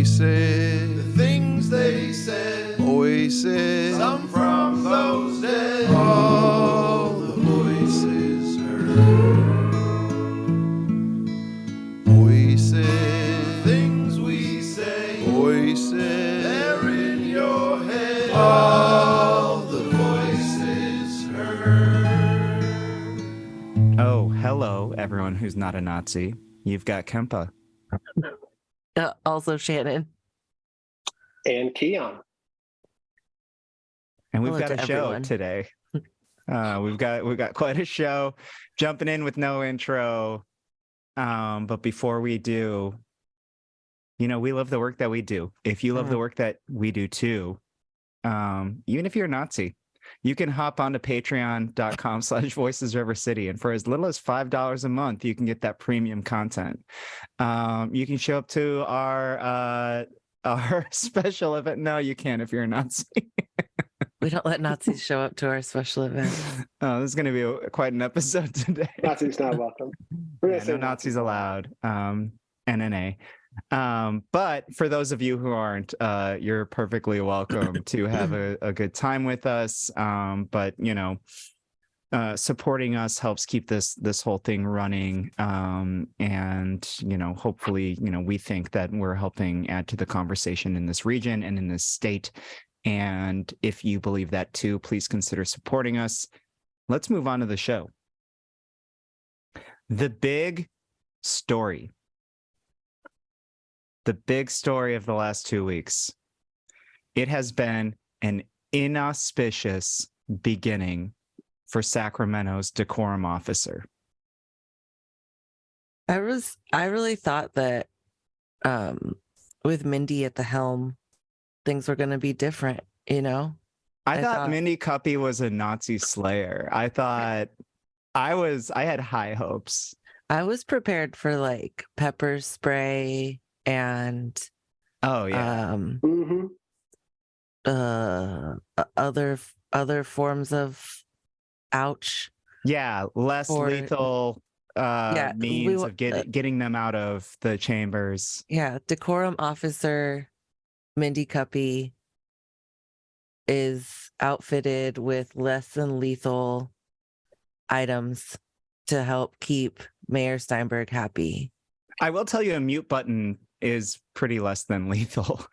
said, the things they said, voices, some from those dead, all the voices heard. Voices, things we say, voices, they're in your head, all the voices heard. Oh, hello, everyone who's not a Nazi. You've got Kempa. Also Shannon. And Keon. And we've Hello got to a show everyone. today. We've got quite a show. Jumping in with no intro. But before we do, we love the work that we do. If you love the work that we do too, even if you're a Nazi, you can hop onto patreon.com/voicesrivercity. And for as little as $5 a month, you can get that premium content. You can show up to our special event. No, you can't if you're a Nazi. We don't let Nazis show up to our special events. Oh, this is going to be quite an episode today. Nazis not welcome. Yeah, no Nazis allowed. NNA. But for those of you who aren't, you're perfectly welcome to have a good time with us. But supporting us helps keep this whole thing running. And hopefully, we think that we're helping add to the conversation in this region and in this state. And if you believe that too, please consider supporting us. Let's move on to the show. The big story. The big story of the last 2 weeks. It has been an inauspicious beginning for Sacramento's decorum officer. I really thought that with Mindy at the helm, things were going to be different, I thought Mindy Cuppy was a Nazi slayer. I thought I had high hopes. I was prepared for like pepper spray and other forms of ouch. Yeah, less lethal means of getting them out of the chambers. Yeah, decorum officer Mindy Cuppy is outfitted with less than lethal items to help keep Mayor Steinberg happy. I will tell you, a mute button is pretty less than lethal.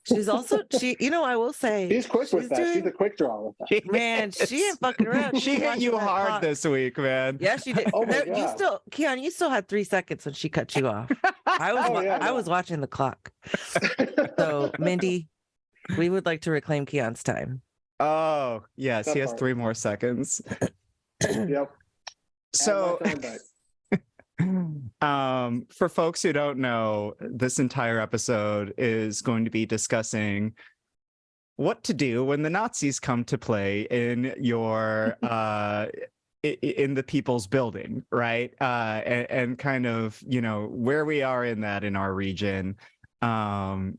She's also, I will say, she's quick with that. She's a quick draw with that. Man, she ain't fucking around. She hit you hard this week, man. Yeah, she did. Oh my God. Keon, you still had 3 seconds when she cut you off. I was watching the clock. So, Mindy, we would like to reclaim Keon's time. Oh, yes, he has 3 more seconds. Yep. So, for folks who don't know, this entire episode is going to be discussing what to do when the Nazis come to play in your in the people's building, right? And kind of where we are in that in our region. We're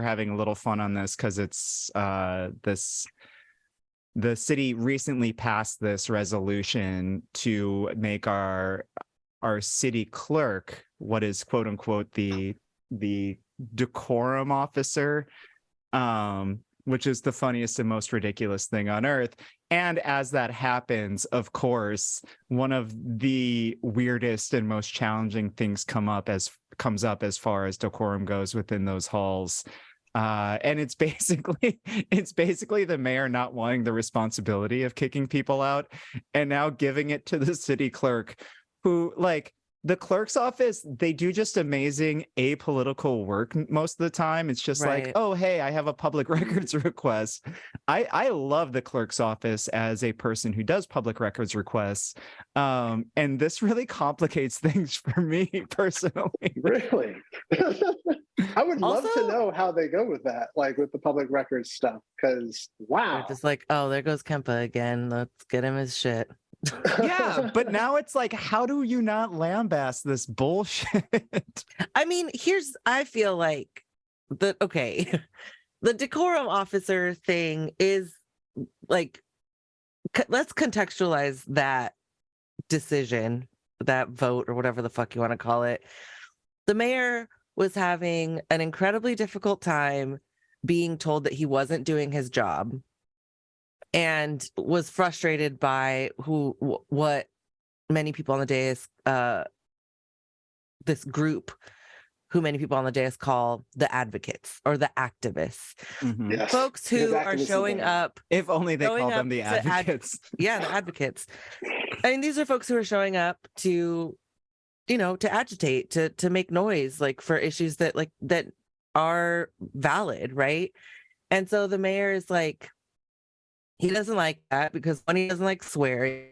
having a little fun on this because it's the city recently passed this resolution to make our city clerk what is quote unquote the decorum officer, which is the funniest and most ridiculous thing on earth. And as that happens, of course, one of the weirdest and most challenging things comes up as far as decorum goes within those halls. And it's basically the mayor not wanting the responsibility of kicking people out and now giving it to the city clerk, who, like, the clerk's office, they do just amazing apolitical work most of the time. It's just right. Like, oh, hey, I have a public records request. I love the clerk's office as a person who does public records requests. And this really complicates things for me personally. Really? I would love to know how they go with that, like with the public records stuff, because wow. They're just like, oh, there goes Kempa again. Let's get him his shit. Yeah, but now it's like, how do you not lambast this bullshit? I mean, I feel like the decorum officer thing is like, let's contextualize that decision, that vote, or whatever the fuck you want to call it. The mayor was having an incredibly difficult time being told that he wasn't doing his job and was frustrated by what many people on the dais, this group who many people on the dais call the advocates or the activists. Mhm. Yes. Folks who Because are activists showing there. up. If only they Showing called them up the to advocates. Yeah, the advocates. I mean, these are folks who are showing up to, to agitate, to make noise, like for issues that are valid, right? And so the mayor is like, he doesn't like that because one, he doesn't like swearing.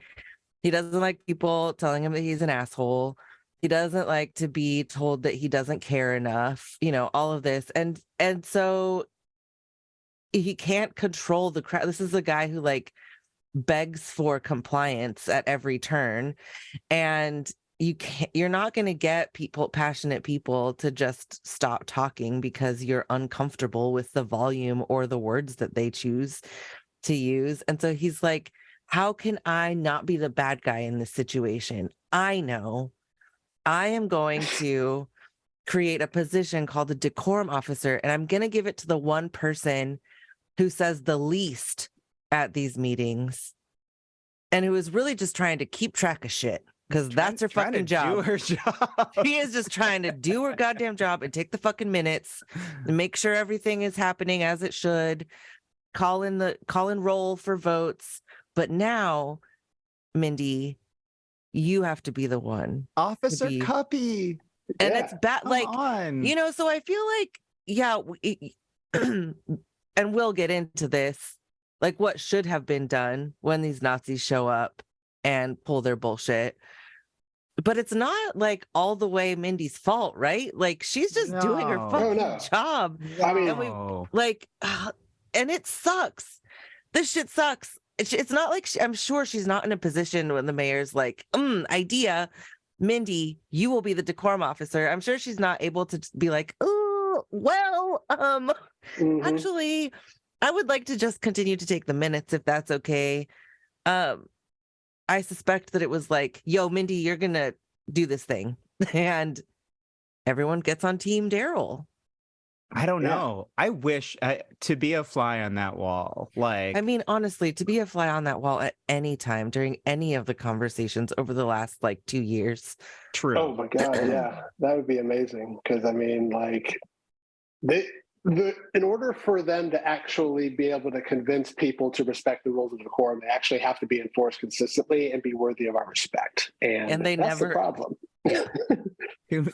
He doesn't like people telling him that he's an asshole. He doesn't like to be told that he doesn't care enough, all of this. And so he can't control the crowd. This is a guy who begs for compliance at every turn. And you're not going to get passionate people to just stop talking because you're uncomfortable with the volume or the words that they choose to use. And so he's like, how can I not be the bad guy in this situation? I know I am going to create a position called the decorum officer, and I'm going to give it to the one person who says the least at these meetings and who is really just trying to keep track of shit because that's her Trying to fucking job. do her job. She is just trying to do her goddamn job and take the fucking minutes and make sure everything is happening as it should. Call in roll for votes. But now, Mindy, you have to be the one. Officer be- Cuppy. And Yeah. it's bad. Come on. So I feel like, yeah, and we'll get into this, like what should have been done when these Nazis show up and pull their bullshit. But it's not like all the way Mindy's fault, right? Like she's just doing her No. fucking No. job. I mean, And we and it sucks. This shit sucks. It's not like I'm sure she's not in a position when the mayor's like, idea, Mindy, you will be the decorum officer. I'm sure she's not able to be like, oh, well, mhm. actually, I would like to just continue to take the minutes if that's okay. I suspect that it was like, yo, Mindy, you're going to do this thing. And everyone gets on Team Daryl. I don't Yeah. know. I wish to be a fly on that wall. I mean, honestly, to be a fly on that wall at any time during any of the conversations over the last 2 years. True. Oh my God, yeah, that would be amazing. Because I mean, in order for them to actually be able to convince people to respect the rules of decorum, they actually have to be enforced consistently and be worthy of our respect. And they that's never. the problem.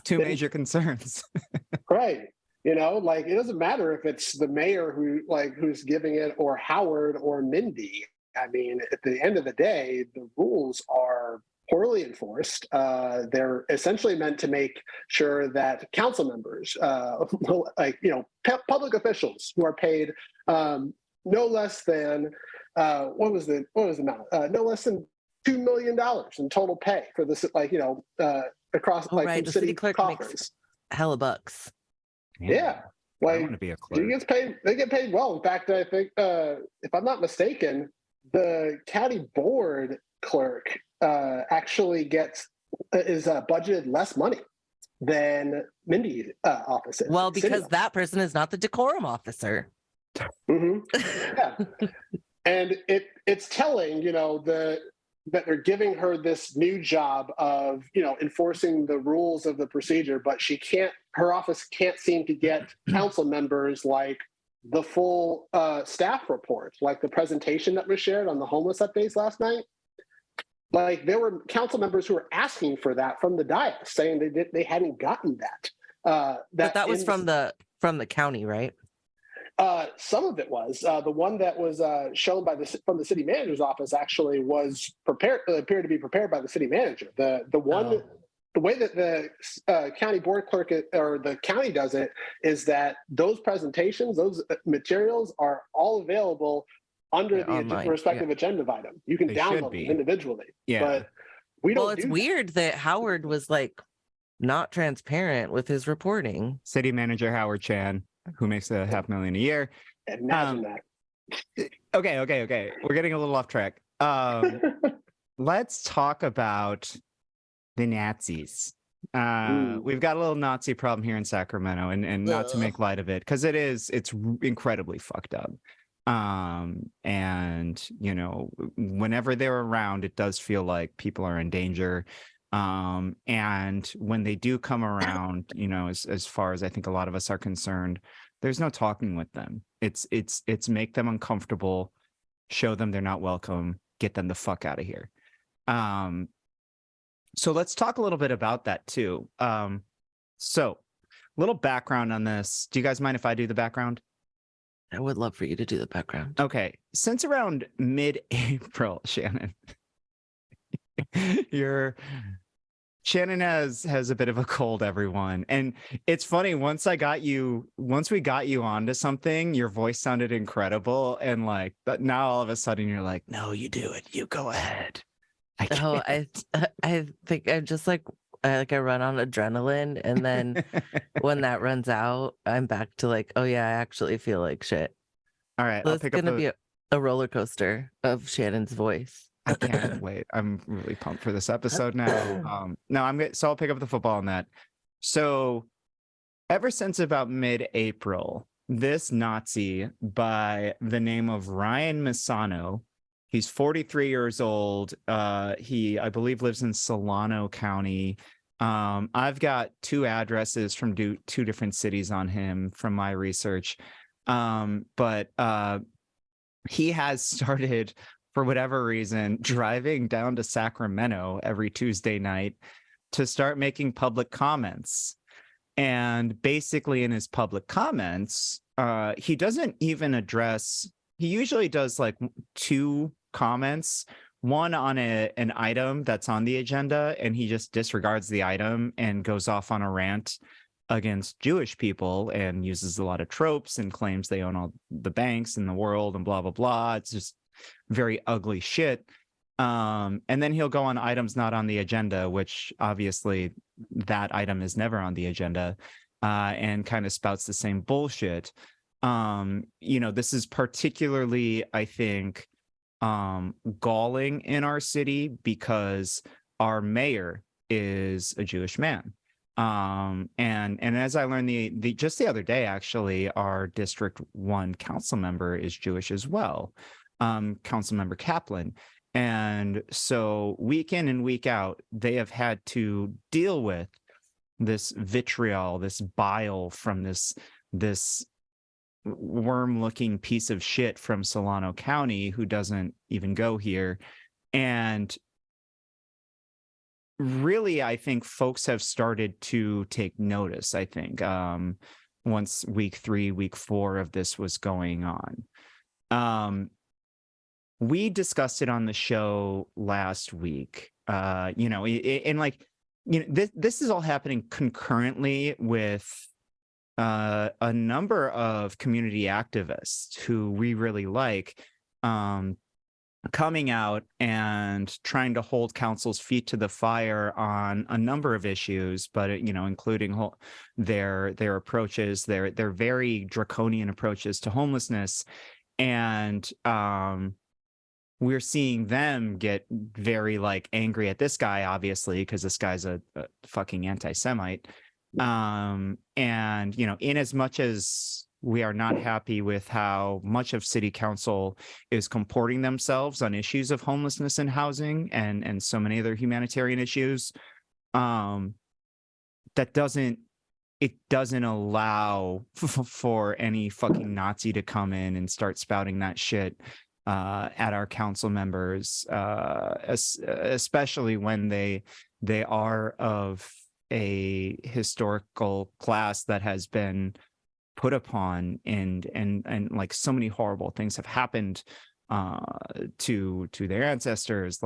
Two major concerns. Right. It doesn't matter if it's the mayor who's giving it or Howard or Mindy. I mean, at the end of the day, the rules are poorly enforced. They're essentially meant to make sure that council members, public officials who are paid no less than what was the amount? No less than $2 million in total pay for this, across Right, the city clerk coffers. makes hella bucks. Yeah. I want to be a clerk. They get paid well. In fact, I think, if I'm not mistaken, the county board clerk actually is budgeted less money than Mindy's office is. Well, because that person is not the decorum officer. Mm-hmm. Yeah. And it's telling, that they're giving her this new job of, enforcing the rules of the procedure, but her office can't seem to get council members the full staff report, like the presentation that was shared on the homeless updates last night. There were council members who were asking for that from the dais, saying they hadn't gotten that. But that was from the county, right? Some of it was. The one that was shown from the city manager's office actually was appeared to be prepared by the city manager. The way that the county board clerk or the county does it is that those presentations, those materials are all available under the online, respective agenda item. You can They download should be. them individually. Yeah. But we don't. Well, it's weird that Howard was not transparent with his reporting. City manager Howard Chan, who makes $500,000 a year. Imagine that. Okay. We're getting a little off track. Let's talk about the Nazis. We've got a little Nazi problem here in Sacramento, and not to make light of it, because it's incredibly fucked up. And whenever they're around, it does feel like people are in danger. And when they do come around, as far as I think a lot of us are concerned, there's no talking with them. It's make them uncomfortable, show them they're not welcome, get them the fuck out of here. So let's talk a little bit about that too. So little background on this. Do you guys mind if I do the background? I would love for you to do the background. Okay. Since around mid-April, Shannon, Shannon has a bit of a cold, everyone. And it's funny, once we got you onto something, your voice sounded incredible. And but now all of a sudden you're like, no, you do it. You go ahead. I think I'm just I run on adrenaline, and then when that runs out, I'm back to oh yeah, I actually feel like shit. All right, so it's gonna be a roller coaster of Shannon's voice. I can't wait. I'm really pumped for this episode now. So I'll pick up the football on that. So ever since about mid-April, this Nazi by the name of Ryan Misano, he's 43 years old. He, I believe, lives in Solano County. I've got 2 addresses from 2 different cities on him from my research. But he has started, for whatever reason, driving down to Sacramento every Tuesday night to start making public comments. And basically in his public comments, he doesn't even address, he usually does 2 comments, one on an item that's on the agenda, and he just disregards the item and goes off on a rant against Jewish people and uses a lot of tropes and claims they own all the banks in the world and blah, blah, blah. It's just very ugly shit. And then he'll go on items not on the agenda, which obviously that item is never on the agenda, and kind of spouts the same bullshit. This is particularly, I think, galling in our city because our mayor is a Jewish man. And as I learned just the other day, actually, our District 1 council member is Jewish as well, Councilmember Kaplan. And so week in and week out, they have had to deal with this vitriol, this bile from this worm-looking piece of shit from Solano County who doesn't even go here. And really, I think folks have started to take notice, I think, once week 3, week 4 of this was going on. We discussed it on the show last week, this is all happening concurrently with a number of community activists who we really like, coming out and trying to hold council's feet to the fire on a number of issues, but including their approaches, their very draconian approaches to homelessness. And we're seeing them get very angry at this guy, obviously, because this guy's a fucking anti-Semite. And in as much as we are not happy with how much of city council is comporting themselves on issues of homelessness and housing and so many other humanitarian issues, it doesn't allow for any fucking Nazi to come in and start spouting that shit at our council members, especially when they are of a historical class that has been put upon, and so many horrible things have happened to their ancestors.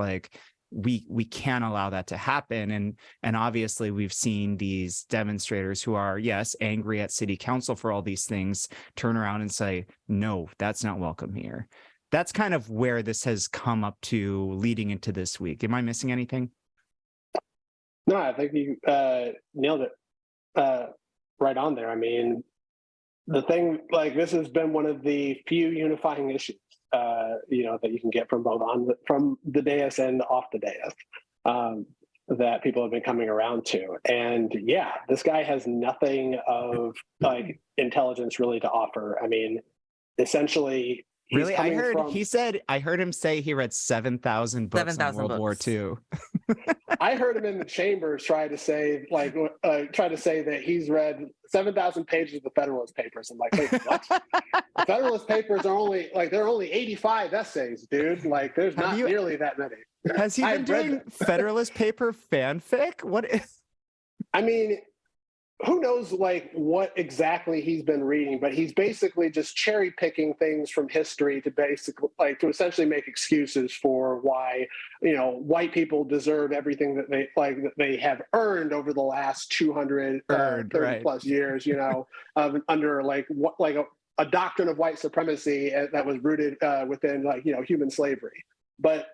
We can't allow that to happen. And obviously we've seen these demonstrators who are, yes, angry at city council for all these things, turn around and say, no, that's not welcome here. That's kind of where this has come up to leading into this week. Am I missing anything? No, I think you nailed it right on there. I mean, the thing, this has been one of the few unifying issues, that you can get from both from the dais and off the dais. that people have been coming around to. And yeah, this guy has nothing of like intelligence really to offer. I mean, essentially, he's Really? I heard him say he read 7,000 books on 7,000 World War books. II. I heard him in the chambers try to say that he's read 7,000 pages of the Federalist Papers. I'm like, wait, what? The Federalist Papers are only there are only 85 essays, dude. Like, there's not nearly that many. Has he been doing Federalist Paper fanfic? What is? I mean, who knows like what exactly he's been reading, but he's basically just cherry picking things from history to to essentially make excuses for why, white people deserve everything that they have earned over the last 230 plus years, under a doctrine of white supremacy that was rooted within human slavery. But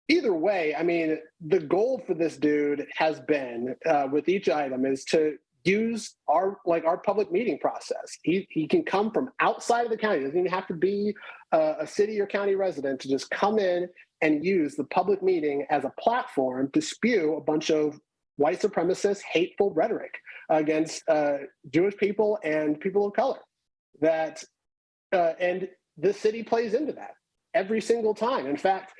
either way, I mean, the goal for this dude has been with each item is to use our public meeting process. He can come from outside of the county. He doesn't even have to be a city or county resident to just come in and use the public meeting as a platform to spew a bunch of white supremacist, hateful rhetoric against Jewish people and people of color. And the city plays into that every single time. In fact,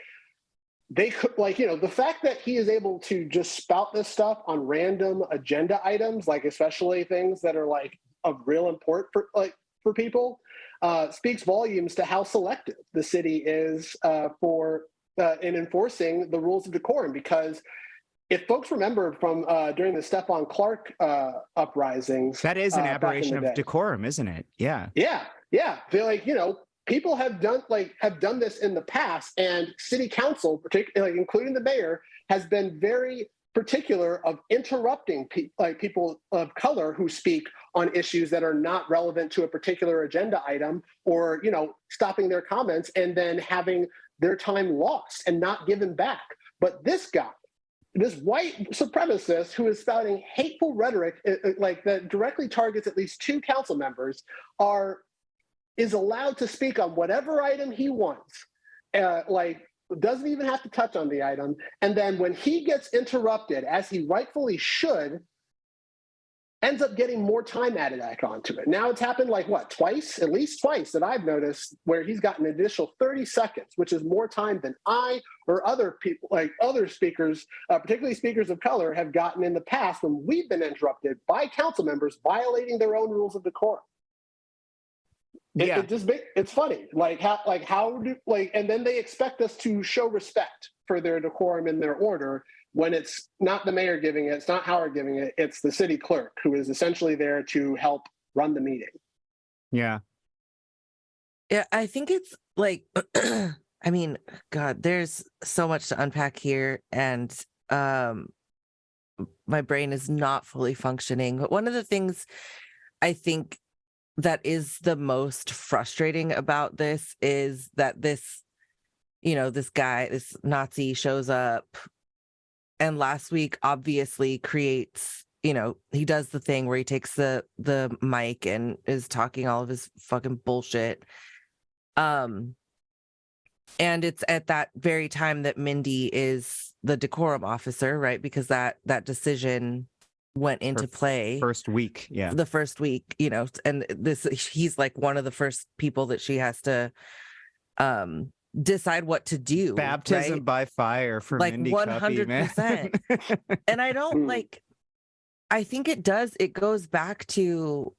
they could the fact that he is able to just spout this stuff on random agenda items, especially things that are of real import for people, speaks volumes to how selective the city is in enforcing the rules of decorum. Because if folks remember from during the Stephon Clark uprisings, that is an aberration of decorum, isn't it? Yeah. They're people have done this in the past, and city council, particularly including the mayor, has been very particular of interrupting people of color who speak on issues that are not relevant to a particular agenda item, or stopping their comments and then having their time lost and not given back. But this guy, this white supremacist who is spouting hateful rhetoric that directly targets at least 2 council members, is allowed to speak on whatever item he wants, doesn't even have to touch on the item. And then when he gets interrupted, as he rightfully should, ends up getting more time added back onto it. Now it's happened twice, at least twice that I've noticed, where he's gotten an additional 30 seconds, which is more time than I or other people, other speakers, particularly speakers of color, have gotten in the past when we've been interrupted by council members violating their own rules of decorum. It's funny, and then they expect us to show respect for their decorum and their order when it's not the mayor giving it, it's not Howard giving it, it's the city clerk who is essentially there to help run the meeting. Yeah. Yeah, I think it's I mean, God, there's so much to unpack here, and my brain is not fully functioning. But one of the things I think that is the most frustrating about this is that this guy, this Nazi, shows up, and last week obviously creates, he does the thing where he takes the mic and is talking all of his fucking bullshit. And it's at that very time that Mindy is the decorum officer, right? Because that decision went into play the first week, and he's one of the first people that she has to decide what to do. Baptism, right? By fire for Mindy 100%. And I don't I think it goes back to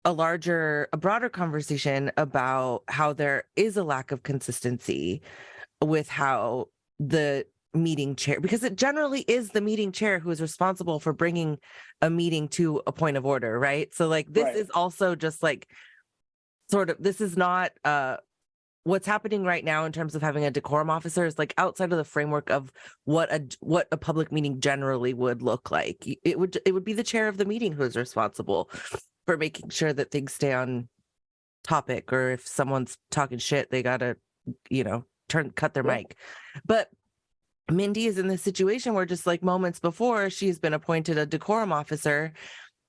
a broader conversation about how there is a lack of consistency with how the meeting chair, because it generally is the meeting chair who is responsible for bringing a meeting to a point of order, right? So this is also just this is not what's happening right now in terms of having a decorum officer is outside of the framework of what a public meeting generally would look like. It would be the chair of the meeting who is responsible for making sure that things stay on topic, or if someone's talking shit, they gotta cut their mic. But Mindy is in this situation where just moments before, she's been appointed a decorum officer,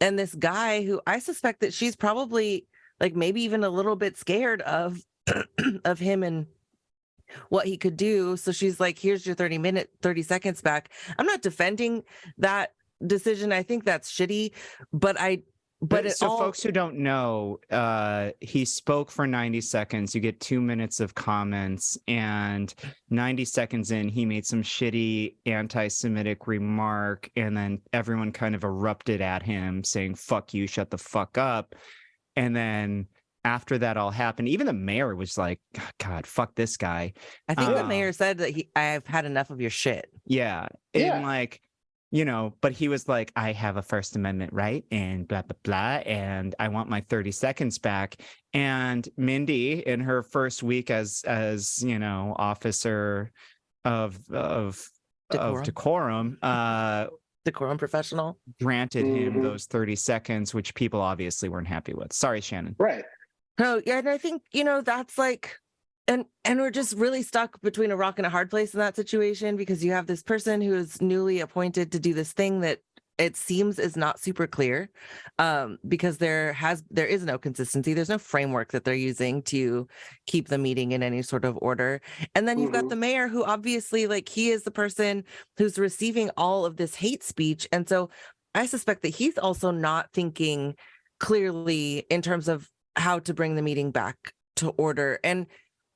and this guy who I suspect that she's probably maybe even a little bit scared of of him and what he could do. So she's like, here's your 30 seconds back. I'm not defending that decision. I think that's shitty, but folks who don't know, he spoke for 90 seconds. You get 2 minutes of comments, and 90 seconds in, he made some shitty anti-Semitic remark, and then everyone kind of erupted at him saying, fuck you, shut the fuck up. And then after that all happened, even the mayor was like, God, fuck this guy. I think the mayor said that I've had enough of your shit. Yeah. Yeah. And like, you know, but he was like, I have a First Amendment right, and blah, blah, blah, and I want my 30 seconds back. And Mindy, in her first week as you know, officer of decorum, decorum professional, granted him those 30 seconds, which people obviously weren't happy with. Sorry, Shannon. Right. No, yeah, and I think, you know, that's like, and we're just really stuck between a rock and a hard place in that situation, because you have this person who is newly appointed to do this thing that it seems is not super clear, because there is no consistency. There's no framework that they're using to keep the meeting in any sort of order. And then you've got the mayor, who obviously, like, he is the person who's receiving all of this hate speech. And so I suspect that he's also not thinking clearly in terms of how to bring the meeting back to order. And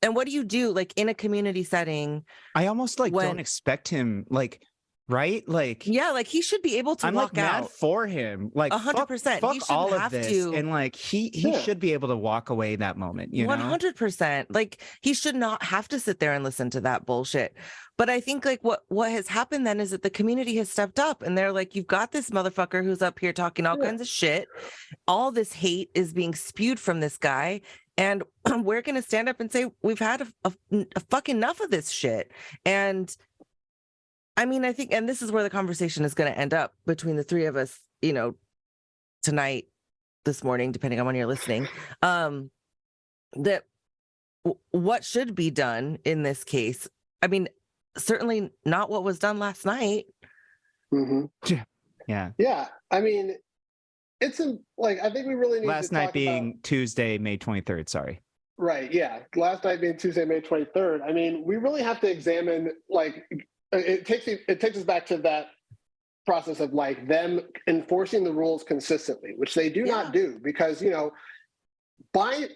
what do you do, like, in a community setting? I almost like don't expect him, like, right? Like, yeah, like, he should be able to walk like out. Mad for him, like 100%. Fuck all of this, and like he should be able to walk away that moment. You know, 100%. Like, he should not have to sit there and listen to that bullshit. But I think, like, what has happened then is that the community has stepped up, and they're like, you've got this motherfucker who's up here talking all kinds of shit. All this hate is being spewed from this guy. And we're going to stand up and say, we've had a fucking enough of this shit. And I mean, I think, and this is where the conversation is going to end up between the three of us, you know, tonight, this morning, depending on when you're listening, that what should be done in this case. I mean, certainly not what was done last night. Yeah. Yeah. I mean, it's like, I think we really need last to night talk being about... Tuesday, May 23rd. Sorry. Right. Yeah. Last night being Tuesday, May 23rd. I mean, we really have to examine, like, it takes us back to that process of, like, them enforcing the rules consistently, which they do not do, because, you know, by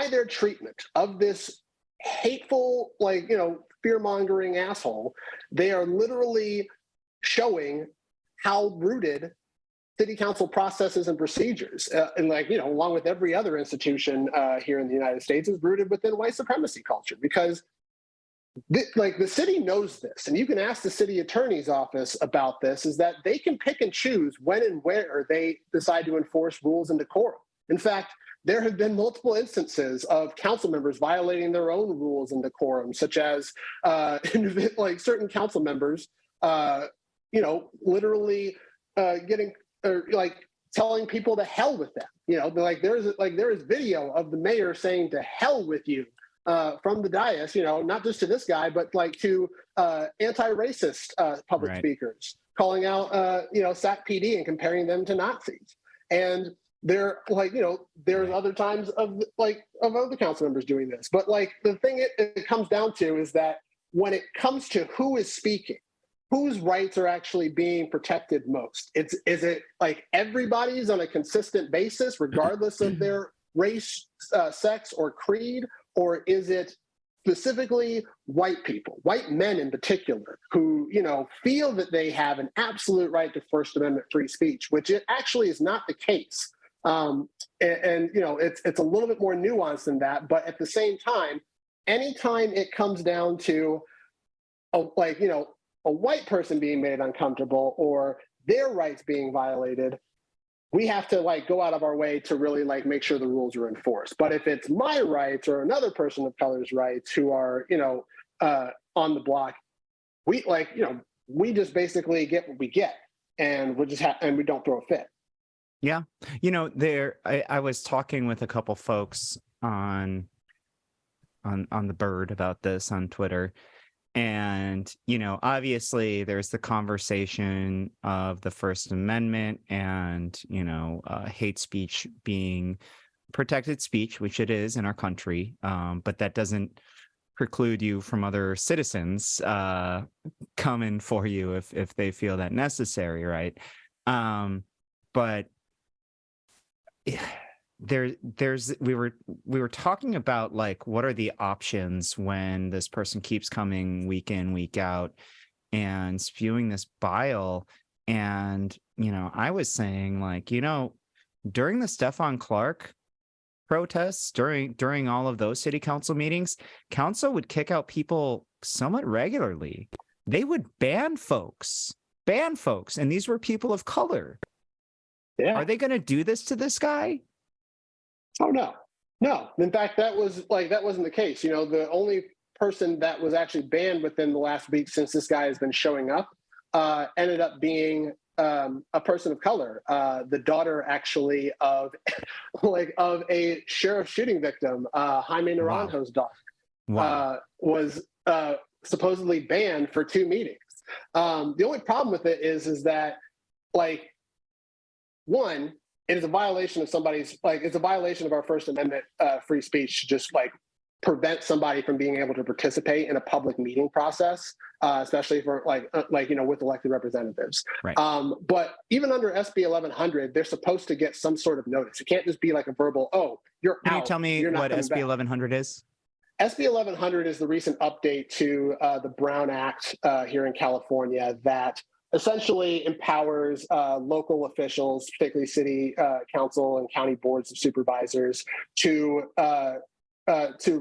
their treatment of this hateful, like, you know, fear-mongering asshole, they are literally showing how rooted city council processes and procedures, and, like, you know, along with every other institution here in the United States, is rooted within white supremacy culture. Because the city knows this, and you can ask the city attorney's office about this, is that they can pick and choose when and where they decide to enforce rules and decorum. In fact, there have been multiple instances of council members violating their own rules and decorum, such as like certain council members, you know, literally getting, or like telling people to hell with them. You know, there is video of the mayor saying to hell with you from the dais, you know, not just to this guy, but like to anti-racist public speakers, calling out, you know, Sac PD and comparing them to Nazis. And they're like, you know, there's other times of other council members doing this. But like the thing it comes down to is that when it comes to who is speaking, whose rights are actually being protected most? Is it like everybody's on a consistent basis, regardless of their race, sex, or creed? Or is it specifically white people, white men in particular, who, you know, feel that they have an absolute right to First Amendment free speech, which it actually is not the case. And you know, it's a little bit more nuanced than that. But at the same time, anytime it comes down to, like, you know, a white person being made uncomfortable or their rights being violated, we have to like go out of our way to really like make sure the rules are enforced. But if it's my rights or another person of color's rights who are, you know, on the block, we like, you know, we just basically get what we get, and we just and we don't throw a fit. Yeah. You know, I was talking with a couple folks on the Bird about this on Twitter. And, you know, obviously there's the conversation of the First Amendment and, you know, hate speech being protected speech, which it is in our country. But that doesn't preclude you from other citizens coming for you if they feel that necessary, right? But we were talking about like what are the options when this person keeps coming week in, week out and spewing this bile. And I was saying, like, during the Stefan Clark protests, during all of those city council meetings, council would kick out people somewhat regularly. They would ban folks, and these were people of color. Yeah. Are they going to do this to this guy? Oh, no. In fact, that wasn't the case. The only person that was actually banned within the last week since this guy has been showing up ended up being a person of color, the daughter actually of a sheriff shooting victim, Jaime Naranjo's daughter, was supposedly banned for 2 meetings. The only problem with it is that, like, one, it is a violation of it's a violation of our First Amendment free speech to just prevent somebody from being able to participate in a public meeting process, especially for with elected representatives. Right. But even under SB 1100, they're supposed to get some sort of notice. It can't just be like a verbal, "Oh, you're Can out." you tell me what SB 1100 is? SB 1100 is the recent update to the Brown Act here in California that essentially empowers local officials, particularly city council and county boards of supervisors, to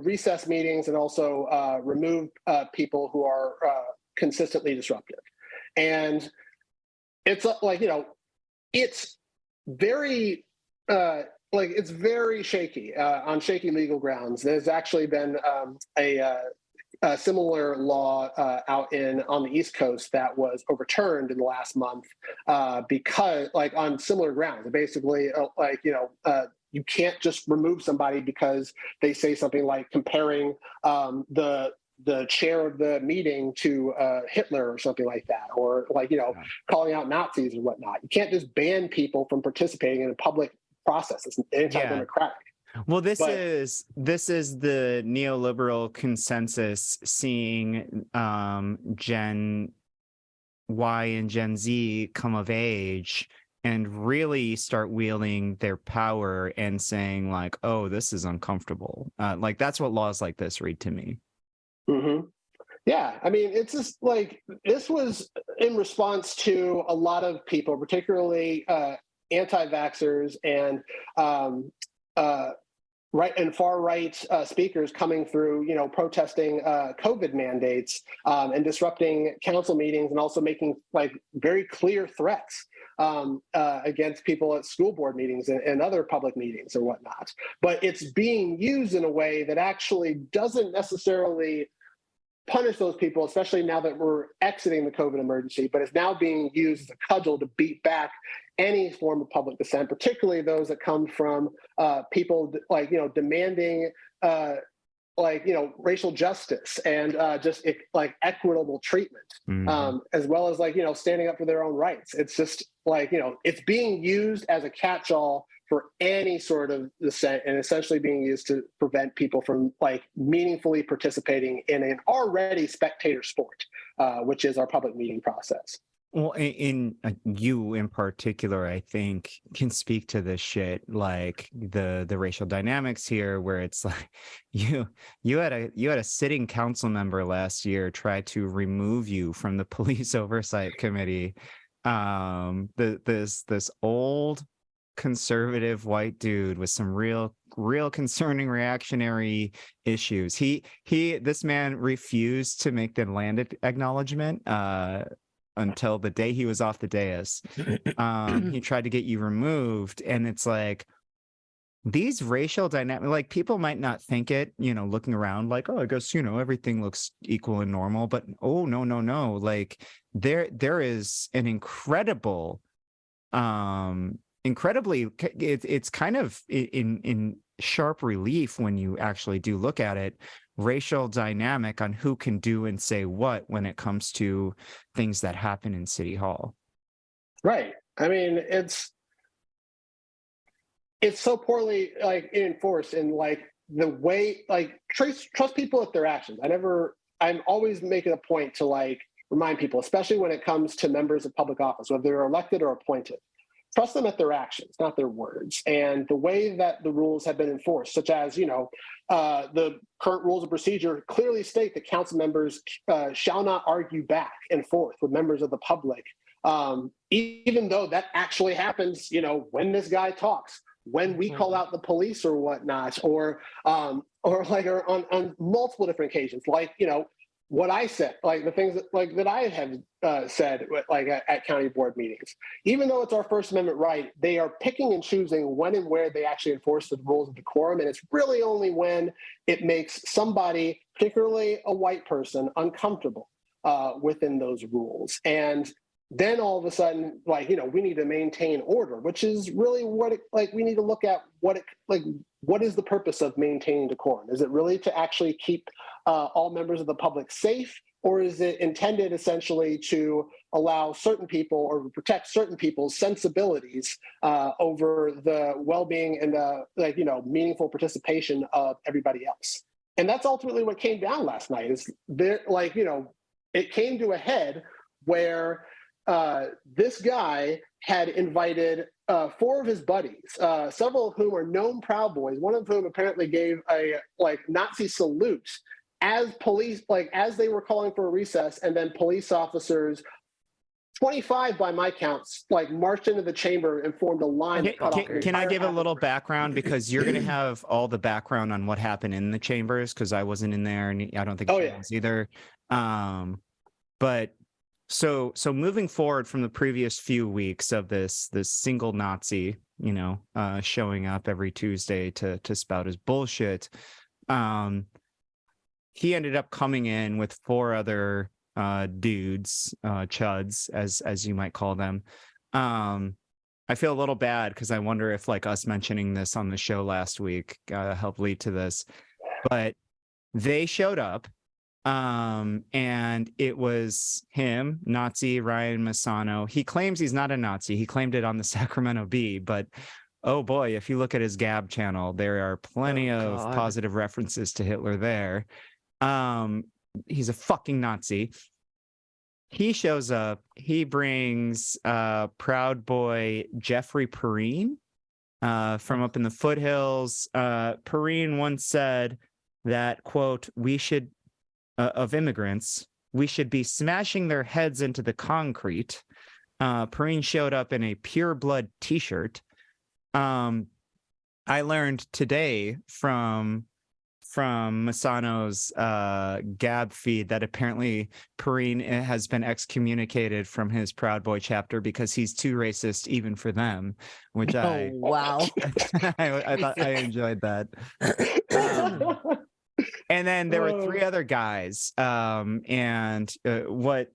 recess meetings and also remove people who are consistently disruptive. And it's it's very it's very shaky on shaky legal grounds. There's actually been a similar law out on the East Coast that was overturned in the last month because on similar grounds. Basically, you can't just remove somebody because they say something like comparing the chair of the meeting to Hitler or something like that, or calling out Nazis or whatnot. You can't just ban people from participating in a public process. It's anti-democratic. Well, this is the neoliberal consensus, seeing Gen Y and Gen Z come of age and really start wielding their power and saying like, "Oh, this is uncomfortable." That's what laws like this read to me. Mm-hmm. Yeah, I mean, it's just this was in response to a lot of people, particularly anti-vaxxers and right and far right speakers coming through, protesting COVID mandates and disrupting council meetings, and also making very clear threats against people at school board meetings and other public meetings or whatnot. But it's being used in a way that actually doesn't necessarily punish those people, especially now that we're exiting the COVID emergency, but it's now being used as a cudgel to beat back any form of public dissent, particularly those that come from people demanding racial justice and just equitable treatment, as well as standing up for their own rights. It's just it's being used as a catch-all for any sort of dissent, and essentially being used to prevent people from meaningfully participating in an already spectator sport, which is our public meeting process. Well, in you in particular, I think can speak to this shit, like the racial dynamics here, where it's like you had a sitting council member last year try to remove you from the police oversight committee. This old conservative white dude with some real concerning reactionary issues. This man refused to make the land acknowledgement until the day he was off the dais. He tried to get you removed, and it's like these racial dynamics, people might not think it, looking around oh, I guess, everything looks equal and normal, but oh, no. There is an incredibly, it's kind of in sharp relief when you actually do look at it, racial dynamic on who can do and say what when it comes to things that happen in City Hall. Right. I mean, it's so poorly enforced, and the way, like, trust people with their actions. I'm always making a point to, like, remind people, especially when it comes to members of public office, whether they're elected or appointed, trust them at their actions, not their words. And the way that the rules have been enforced, such as, the current rules of procedure clearly state that council members shall not argue back and forth with members of the public, even though that actually happens, when this guy talks, when we call out the police or whatnot, or on multiple different occasions, like, what I said, like the things that I have said, like at county board meetings. Even though it's our First Amendment right, they are picking and choosing when and where they actually enforce the rules of decorum, and it's really only when it makes somebody, particularly a white person, uncomfortable within those rules. And then all of a sudden, like, we need to maintain order, which is really we need to look at what is the purpose of maintaining decorum? Is it really to actually keep all members of the public safe, or is it intended essentially to allow certain people or protect certain people's sensibilities over the well-being and meaningful participation of everybody else? And that's ultimately what came down last night. Is there, it came to a head where this guy had invited 4 of his buddies, several of whom are known Proud Boys, one of whom apparently gave a Nazi salute as police, as they were calling for a recess, and then police officers, 25 by my counts, marched into the chamber and formed a line. Can I give a little background, because you're going to have all the background on what happened in the chambers, because I wasn't in there and I don't think she was either. But so moving forward from the previous few weeks of this single Nazi, showing up every Tuesday to spout his bullshit, he ended up coming in with 4 other dudes, chuds, as you might call them. I feel a little bad because I wonder if us mentioning this on the show last week helped lead to this, but they showed up. And it was him, Nazi Ryan Massano. He claims he's not a Nazi. He claimed it on the Sacramento Bee, but oh boy, if you look at his Gab channel, there are plenty of positive references to Hitler there. He's a fucking Nazi. He shows up. He brings Proud Boy Jeffrey Perrine from up in the foothills. Perrine once said that, quote, of immigrants, we should be smashing their heads into the concrete. Perrine showed up in a Pure Blood t-shirt. I learned today from Massano's Gab feed that apparently Perrine has been excommunicated from his Proud Boy chapter because he's too racist even for them, which wow. I thought I enjoyed that. And then there were 3 other guys, and what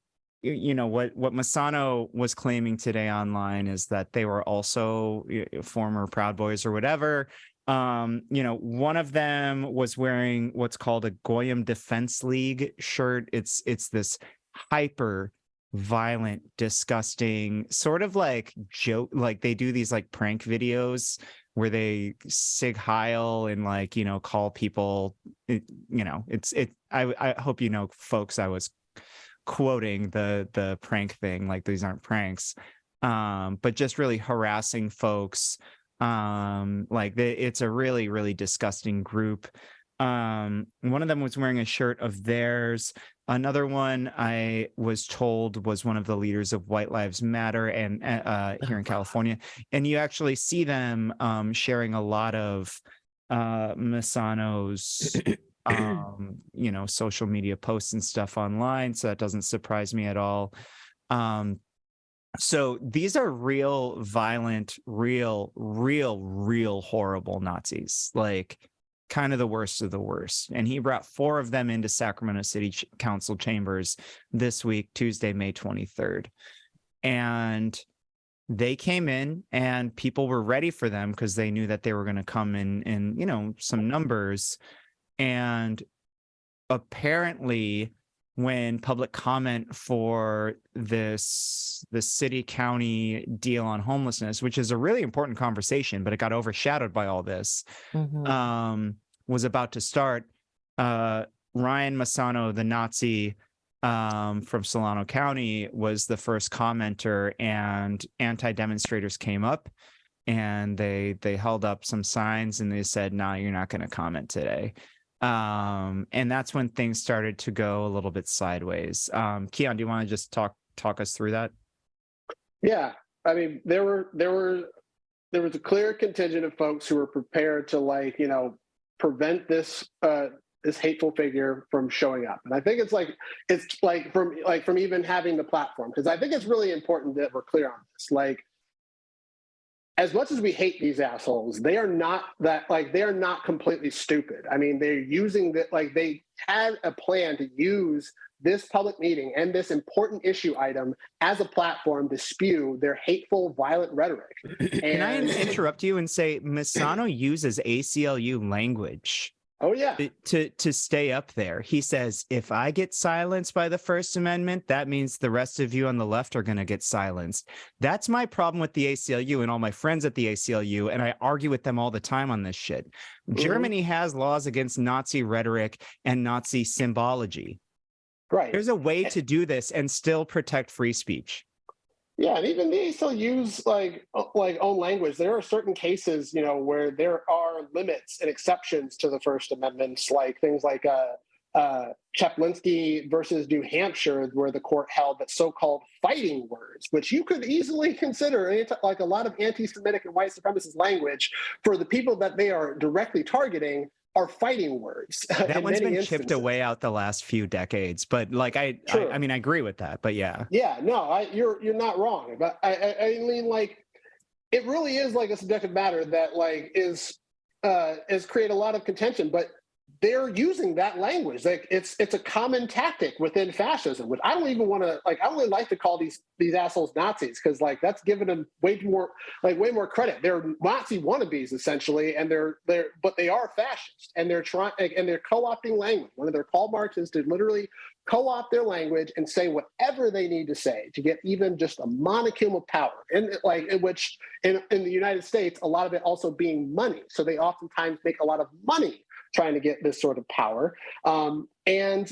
Massano was claiming today online is that they were also former Proud Boys or whatever. One of them was wearing what's called a Goyim Defense League shirt. It's this hyper violent, disgusting sort of joke, they do these prank videos where they sig heil and call people, I hope folks, I was quoting the prank thing, these aren't pranks, but just really harassing folks. It's a really, really disgusting group. One of them was wearing a shirt of theirs. Another one I was told was one of the leaders of White Lives Matter and here in California. And you actually see them sharing a lot of Massano's social media posts and stuff online. So that doesn't surprise me at all. So these are real violent, real horrible Nazis, kind of the worst of the worst. And he brought 4 of them into Sacramento City Council chambers this week, Tuesday, May 23rd. And they came in and people were ready for them because they knew that they were going to come in some numbers. And apparently when public comment for the city county deal on homelessness, which is a really important conversation, but it got overshadowed by all this. was about to start, Ryan Massano, the Nazi from Solano County, was the first commenter, and anti-demonstrators came up and they held up some signs and they said, "No, you're not going to comment today." And that's when things started to go a little bit sideways. Keon, do you want to just talk us through that? Yeah, I mean, there was a clear contingent of folks who were prepared to, like, you know, prevent this this hateful figure from showing up. And I think it's from even having the platform, because I think it's really important that we're clear on this. Like, as much as we hate these assholes, they are not completely stupid. I mean, they're using that, like, they had a plan to use this public meeting and this important issue item as a platform to spew their hateful, violent rhetoric. Can I interrupt you and say Massano uses ACLU language? Oh, yeah. To stay up there. He says, if I get silenced by the First Amendment, that means the rest of you on the left are going to get silenced. That's my problem with the ACLU and all my friends at the ACLU, and I argue with them all the time on this shit. Mm-hmm. Germany has laws against Nazi rhetoric and Nazi symbology. Right. There's a way to do this and still protect free speech. Yeah, and even they still use like own language. There are certain cases, you know, where there are limits and exceptions to the First Amendment, like things like Chaplinsky versus New Hampshire, where the court held that so-called fighting words, which you could easily consider like a lot of anti-Semitic and white supremacist language for the people that they are directly targeting, are fighting words. That one's been chipped away out the last few decades, but like I mean, I agree with that, but yeah. Yeah, no, you're not wrong. But I mean, like, it really is like a subjective matter that like is create a lot of contention, but they're using that language. Like it's a common tactic within fascism, which I don't even want to, like, I don't really like to call these assholes Nazis, because like that's giving them way more credit. They're Nazi wannabes essentially, and but they are fascist, and they're co-opting language. One of their hallmarks is to literally co-opt their language and say whatever they need to say to get even just a monicum of power. And like in the United States, a lot of it also being money. So they oftentimes make a lot of money trying to get this sort of power. And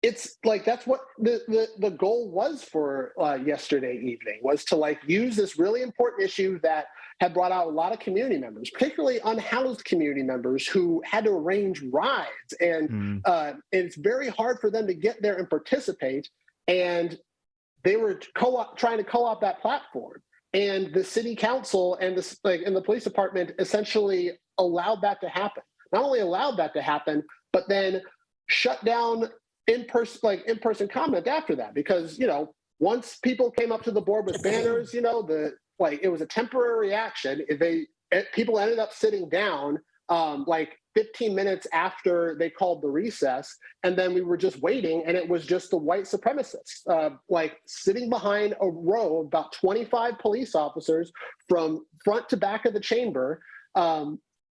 it's like, that's what the goal was for yesterday evening, was to like use this really important issue that had brought out a lot of community members, particularly unhoused community members who had to arrange rides. And it's very hard for them to get there and participate. And they were trying to co-opt that platform. And the city council and the police department essentially allowed that to happen. Not only allowed that to happen, but then shut down in-person comment after that, because, you know, once people came up to the board with banners, you know, it was a temporary reaction. People ended up sitting down like 15 minutes after they called the recess, and then we were just waiting, and it was just the white supremacists like sitting behind a row of about 25 police officers from front to back of the chamber,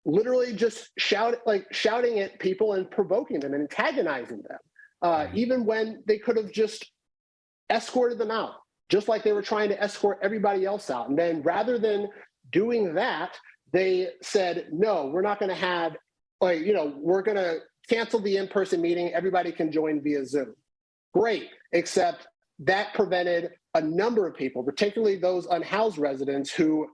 literally just shouting at people and provoking them and antagonizing them, even when they could have just escorted them out, just like they were trying to escort everybody else out. And then rather than doing that, they said, no, we're not going to have, we're going to cancel the in-person meeting. Everybody can join via Zoom. Great, except that prevented a number of people, particularly those unhoused residents who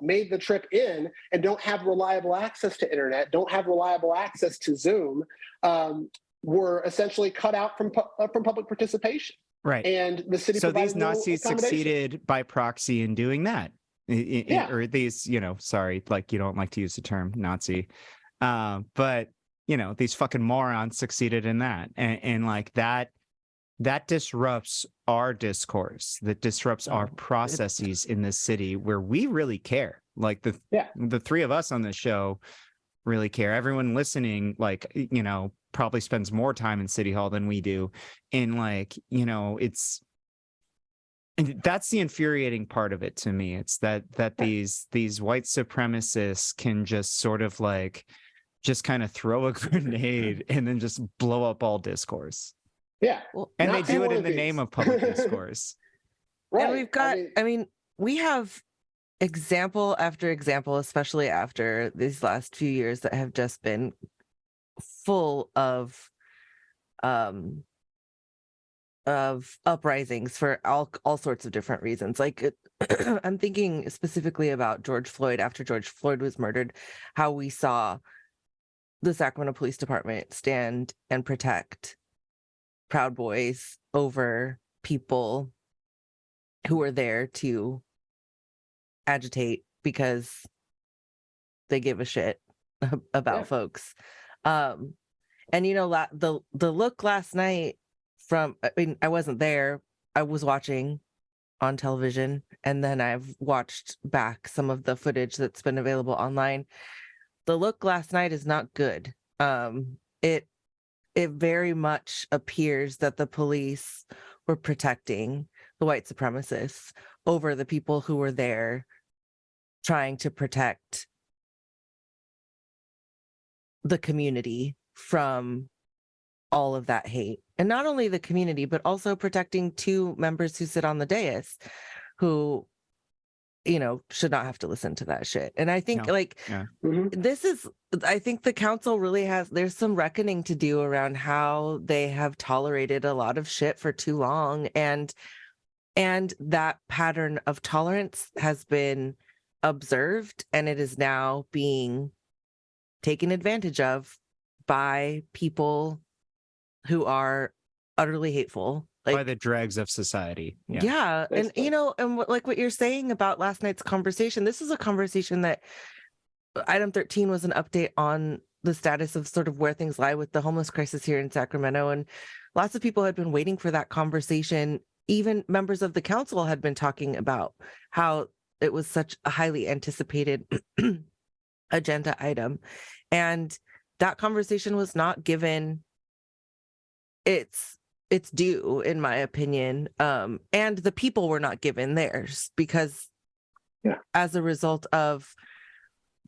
made the trip in and don't have reliable access to internet, don't have reliable access to Zoom, were essentially cut out from public participation. Right. And the city. So these Nazis succeeded by proxy in doing that. Or these, sorry, like you don't like to use the term Nazi, but these fucking morons succeeded in that, and like that disrupts our discourse, that disrupts our processes in this city where we really care. Like the three of us on this show really care. Everyone listening, probably spends more time in City Hall than we do. And and that's the infuriating part of it to me. It's that these white supremacists can just sort of just kind of throw a grenade and then just blow up all discourse. Yeah. Well, and they do it in the name of public discourse. Right. And we've got, we have example after example, especially after these last few years that have just been full of uprisings for all sorts of different reasons. Like I'm thinking specifically about George Floyd. After George Floyd was murdered, how we saw the Sacramento Police Department stand and protect Proud Boys over people who were there to agitate because they give a shit about folks. And the look last night from, I mean, I wasn't there. I was watching on television, and then I've watched back some of the footage that's been available online. The look last night is not good. It very much appears that the police were protecting the white supremacists over the people who were there trying to protect the community from all of that hate. And not only the community, but also protecting two members who sit on the dais who, should not have to listen to that shit. And I think I think the council really there's some reckoning to do around how they have tolerated a lot of shit for too long. And that pattern of tolerance has been observed, and it is now being taken advantage of by people who are utterly hateful, by the dregs of society. Yeah. And what you're saying about last night's conversation, this is a conversation that item 13 was an update on the status of sort of where things lie with the homeless crisis here in Sacramento. And lots of people had been waiting for that conversation. Even members of the council had been talking about how it was such a highly anticipated agenda item. And that conversation was not given its due, in my opinion. And the people were not given theirs because as a result of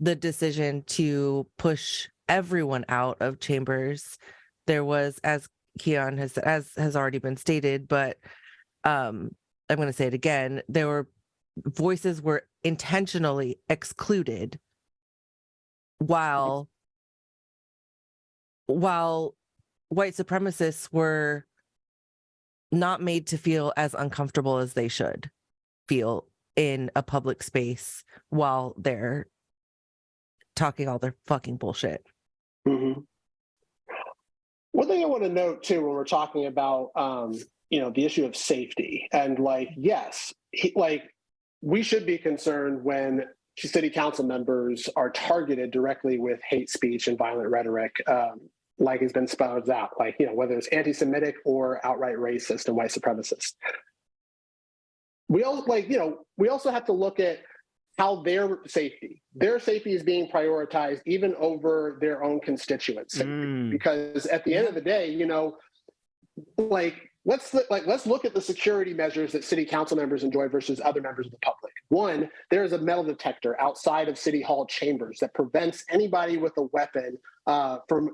the decision to push everyone out of chambers, there was, as Keon has already been stated, but I'm going to say it again, voices were intentionally excluded while white supremacists were not made to feel as uncomfortable as they should feel in a public space while they're talking all their fucking bullshit. Mm-hmm. One thing I want to note too, when we're talking about, the issue of safety, and we should be concerned when city council members are targeted directly with hate speech and violent rhetoric, like has been spelled out, whether it's anti-Semitic or outright racist and white supremacist. We also have to look at how their safety is being prioritized even over their own constituents' safety. Because at the end of the day, let's look at the security measures that city council members enjoy versus other members of the public. One, there is a metal detector outside of City Hall chambers that prevents anybody with a weapon from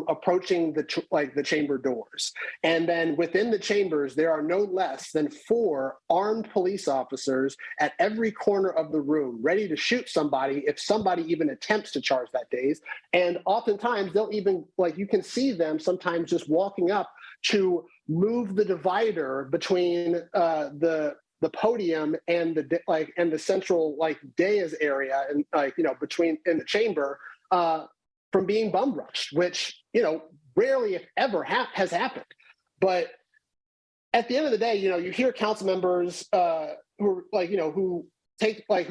approaching the chamber doors. And then within the chambers, there are no less than 4 armed police officers at every corner of the room, ready to shoot somebody if somebody even attempts to charge that day. And oftentimes they'll even, you can see them sometimes just walking up to move the divider between the podium and the central dais area, and between in the chamber from being bum rushed, which rarely if ever has happened. But at the end of the day, you hear council members who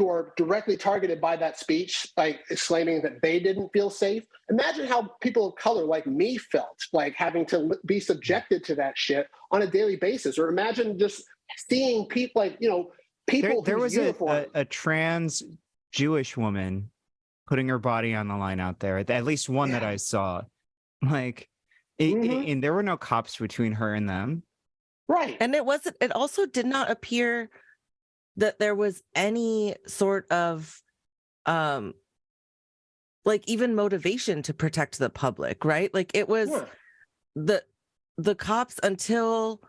are directly targeted by that speech, exclaiming that they didn't feel safe. Imagine how people of color like me felt, having to be subjected to that shit on a daily basis. Or imagine just seeing people, people. There was a trans Jewish woman putting her body on the line out there. At least one that I saw. And there were no cops between her and them. Right. And it also did not appear that there was any sort of even motivation to protect the public, right? It was the cops until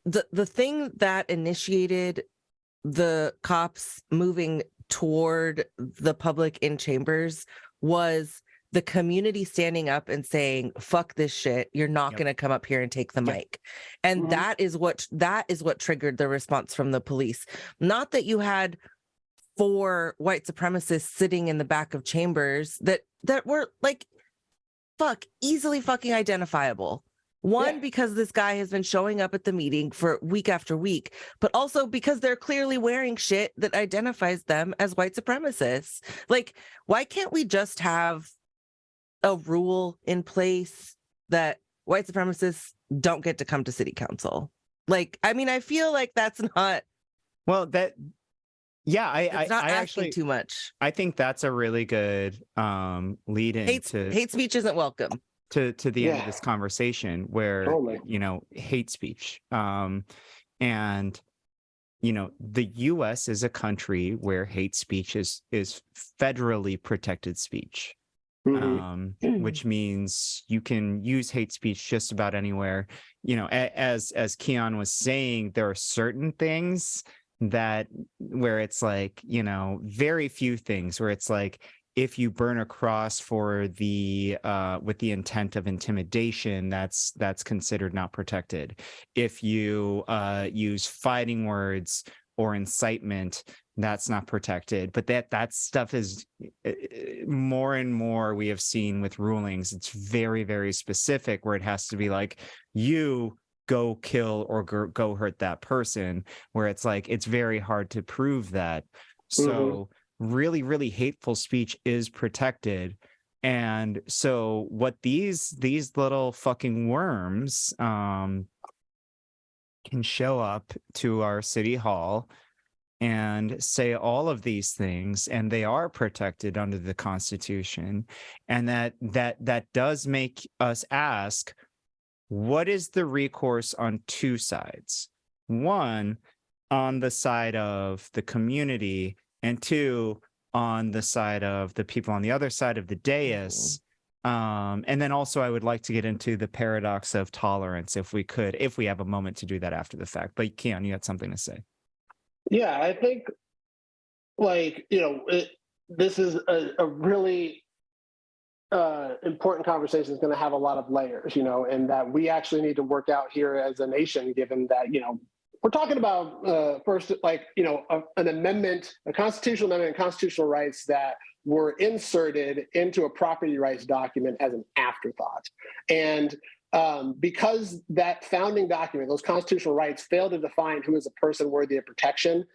the thing that initiated the cops moving toward the public in chambers was the community standing up and saying, fuck this shit, you're not going to come up here and take the mic. And that is what triggered the response from the police. Not that you had 4 white supremacists sitting in the back of chambers that were like easily fucking identifiable. One, because this guy has been showing up at the meeting for week after week, but also because they're clearly wearing shit that identifies them as white supremacists. Like, why can't we just have a rule in place that white supremacists don't get to come to city council? Like, I mean, I feel like that's not. Well, that, yeah, I asking actually too much. I think that's a really good lead in hate speech isn't welcome. To the end of this conversation, where hate speech, and the U.S. is a country where hate speech is federally protected speech, which means you can use hate speech just about anywhere. As Keon was saying, there are certain things where it's like, very few things where it's like, if you burn a cross for the with the intent of intimidation, that's considered not protected. If you use fighting words or incitement, that's not protected. But that stuff is more and more we have seen with rulings. It's very, very specific, where it has to be like, you go kill or go hurt that person, where it's like, it's very hard to prove that. So really, really hateful speech is protected. And so what these little fucking worms can show up to our city hall and say all of these things, and they are protected under the Constitution. And that does make us ask, what is the recourse on two sides? One, on the side of the community, and two, on the side of the people on the other side of the dais. And then also I would like to get into the paradox of tolerance, if we have a moment to do that after the fact. But Keon, you had something to say. Yeah, I think this is a really important conversation. Is going to have a lot of layers, and that we actually need to work out here as a nation, given that, we're talking about first, an amendment, a constitutional amendment, and constitutional rights that were inserted into a property rights document as an afterthought. And because that founding document, those constitutional rights, failed to define who is a person worthy of protection,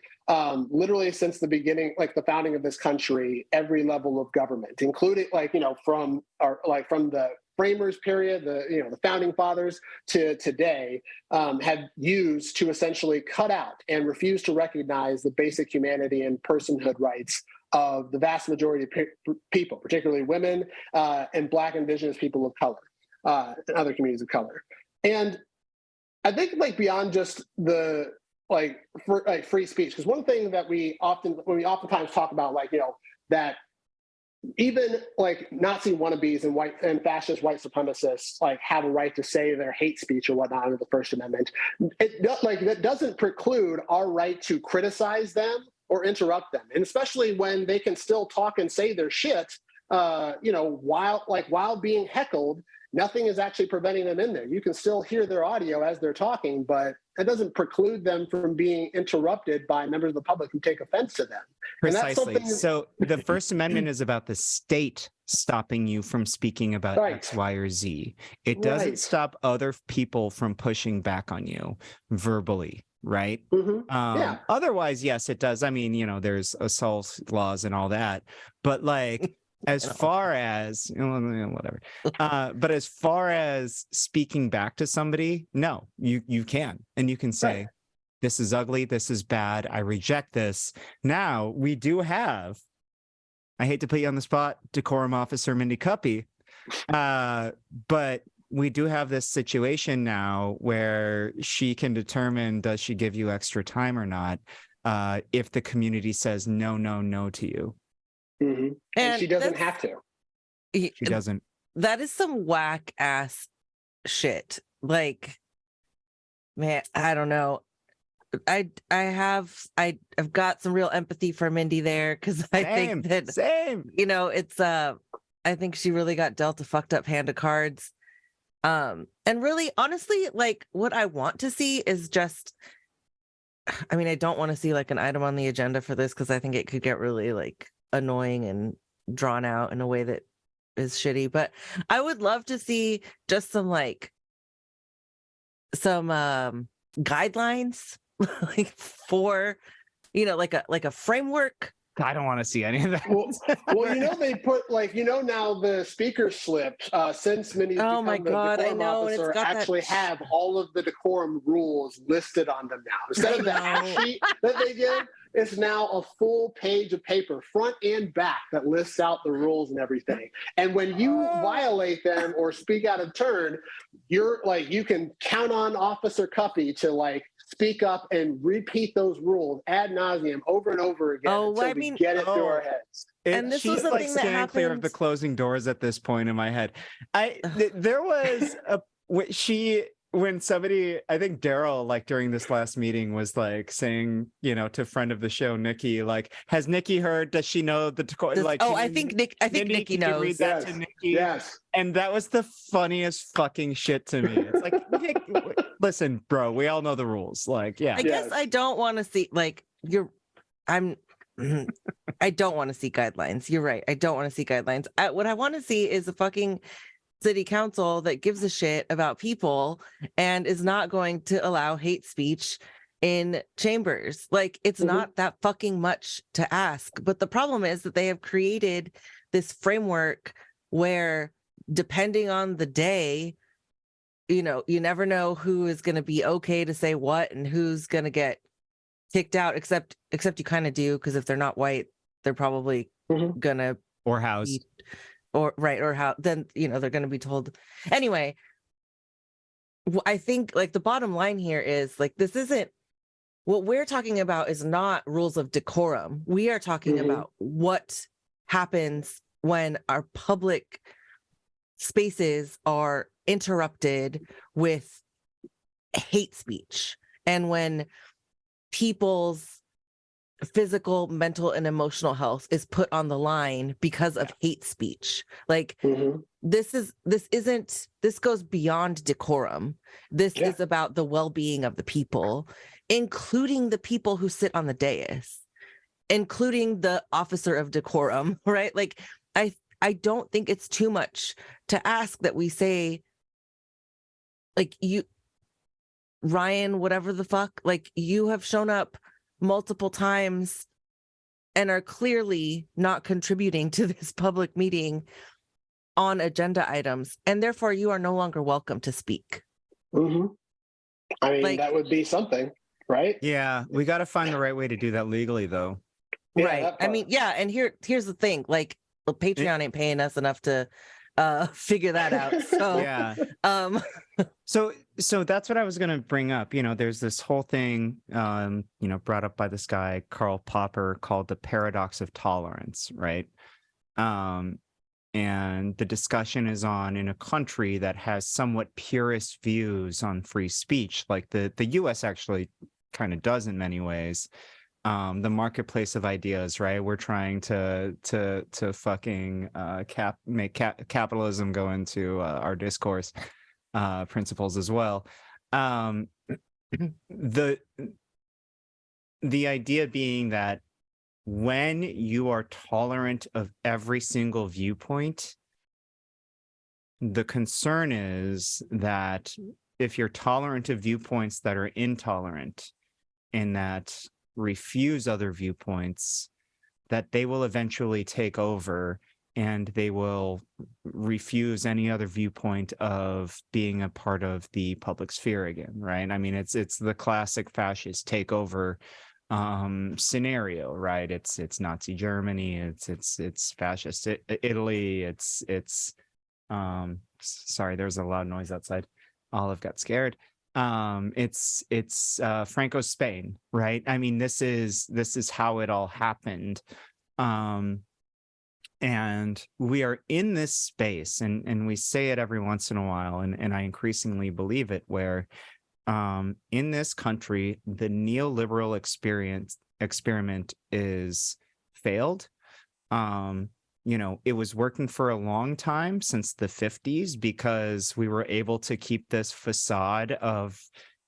literally since the beginning, the founding of this country, every level of government, including from the framers period, the founding fathers to today, had used to essentially cut out and refuse to recognize the basic humanity and personhood rights of the vast majority of people, particularly women and Black, Indigenous people of color, and other communities of color. And I think beyond just the free speech, because one thing that we oftentimes talk about, that even Nazi wannabes and fascist white supremacists have a right to say their hate speech or whatnot under the First Amendment. That doesn't preclude our right to criticize them or interrupt them, and especially when they can still talk and say their shit, while being heckled. Nothing is actually preventing them in there. You can still hear their audio as they're talking, but that doesn't preclude them from being interrupted by members of the public who take offense to them. Precisely. So the First Amendment is about the state stopping you from speaking about X, Y, or Z. It doesn't stop other people from pushing back on you verbally, right? Otherwise, yes, it does. I mean, there's assault laws and all that, but as far as whatever, but as far as speaking back to somebody, no, you can, and you can say, this is ugly, this is bad, I reject this. Now we do have, I hate to put you on the spot, decorum officer Mindy Cuppy, but we do have this situation now where she can determine, does she give you extra time or not, if the community says no to you. And she doesn't have to. She doesn't. That is some whack ass shit. Man, I don't know. I've got some real empathy for Mindy there, because I think that same. it's I think she really got dealt a fucked up hand of cards. And really, honestly, like, what I want to see is just, I mean, I don't want to see like an item on the agenda for this, because I think it could get really like annoying and drawn out in a way that is shitty. But I would love to see just some guidelines like for, like a framework. I don't want to see any of that. Well, they put now the speaker slip, since Minnie's Oh become my the God, I decorum know, and it's officer, got that actually have all of the decorum rules listed on them now. Instead of the half sheet that they give, it's now a full page of paper, front and back, that lists out the rules and everything. And when you violate them or speak out of turn, you're like, you can count on Officer Cuppy to like speak up and repeat those rules ad nauseum over and over again until we get it through our heads. And this was She's something that staying clear of the happened- closing doors at this point in my head. There was when somebody, I think Daryl, like during this last meeting, was like saying, to friend of the show, Nikki, like, has Nikki heard? Does she know the like? I think Nikki can you knows. read that to Nikki? Yes. And that was the funniest fucking shit to me. It's like, Nick, listen, bro, we all know the rules. Like, yeah. I guess I don't want to see I don't want to see guidelines. You're right. I don't want to see guidelines. What I want to see is a fucking city council that gives a shit about people and is not going to allow hate speech in chambers. Like, it's not that fucking much to ask. But the problem is that they have created this framework where, depending on the day, you never know who is going to be okay to say what and who's going to get kicked out, except you kind of do, because if they're not white, they're probably gonna or housed or how then they're gonna be told anyway. I think like the bottom line here is like, this isn't what we're talking about, is not rules of decorum. We are talking about what happens when our public spaces are interrupted with hate speech, and when people's physical, mental, and emotional health is put on the line because of hate speech. Like, this goes beyond decorum. This is about the well-being of the people, including the people who sit on the dais, including the officer of decorum, right? Like, I don't think it's too much to ask that we say, like, Ryan, whatever the fuck, like, you have shown up multiple times and are clearly not contributing to this public meeting on agenda items, and therefore you are no longer welcome to speak. I mean, that would be something, right? Yeah, we got to find the right way to do that legally, though. Yeah, right. I mean, yeah, and here's the thing, like, Patreon ain't paying us enough to figure that out. So yeah. So that's what I was going to bring up. There's this whole thing, brought up by this guy, Karl Popper, called the paradox of tolerance, right? And the discussion is on, in a country that has somewhat purist views on free speech, like the US actually kind of does in many ways. The marketplace of ideas, right? We're trying to fucking make capitalism go into our discourse principles as well. The idea being that when you are tolerant of every single viewpoint, the concern is that if you're tolerant of viewpoints that are intolerant and that refuse other viewpoints, that they will eventually take over and they will refuse any other viewpoint of being a part of the public sphere again, right? I mean, it's the classic fascist takeover scenario, right? It's Nazi Germany, it's fascist Italy, it's sorry, there's a loud noise outside. Olive got scared. It's Franco's Spain, right? I mean, this is how it all happened. And we are in this space, and we say it every once in a while, and I increasingly believe it, where in this country, the neoliberal experiment is failed. It was working for a long time, since the 50s, because we were able to keep this facade of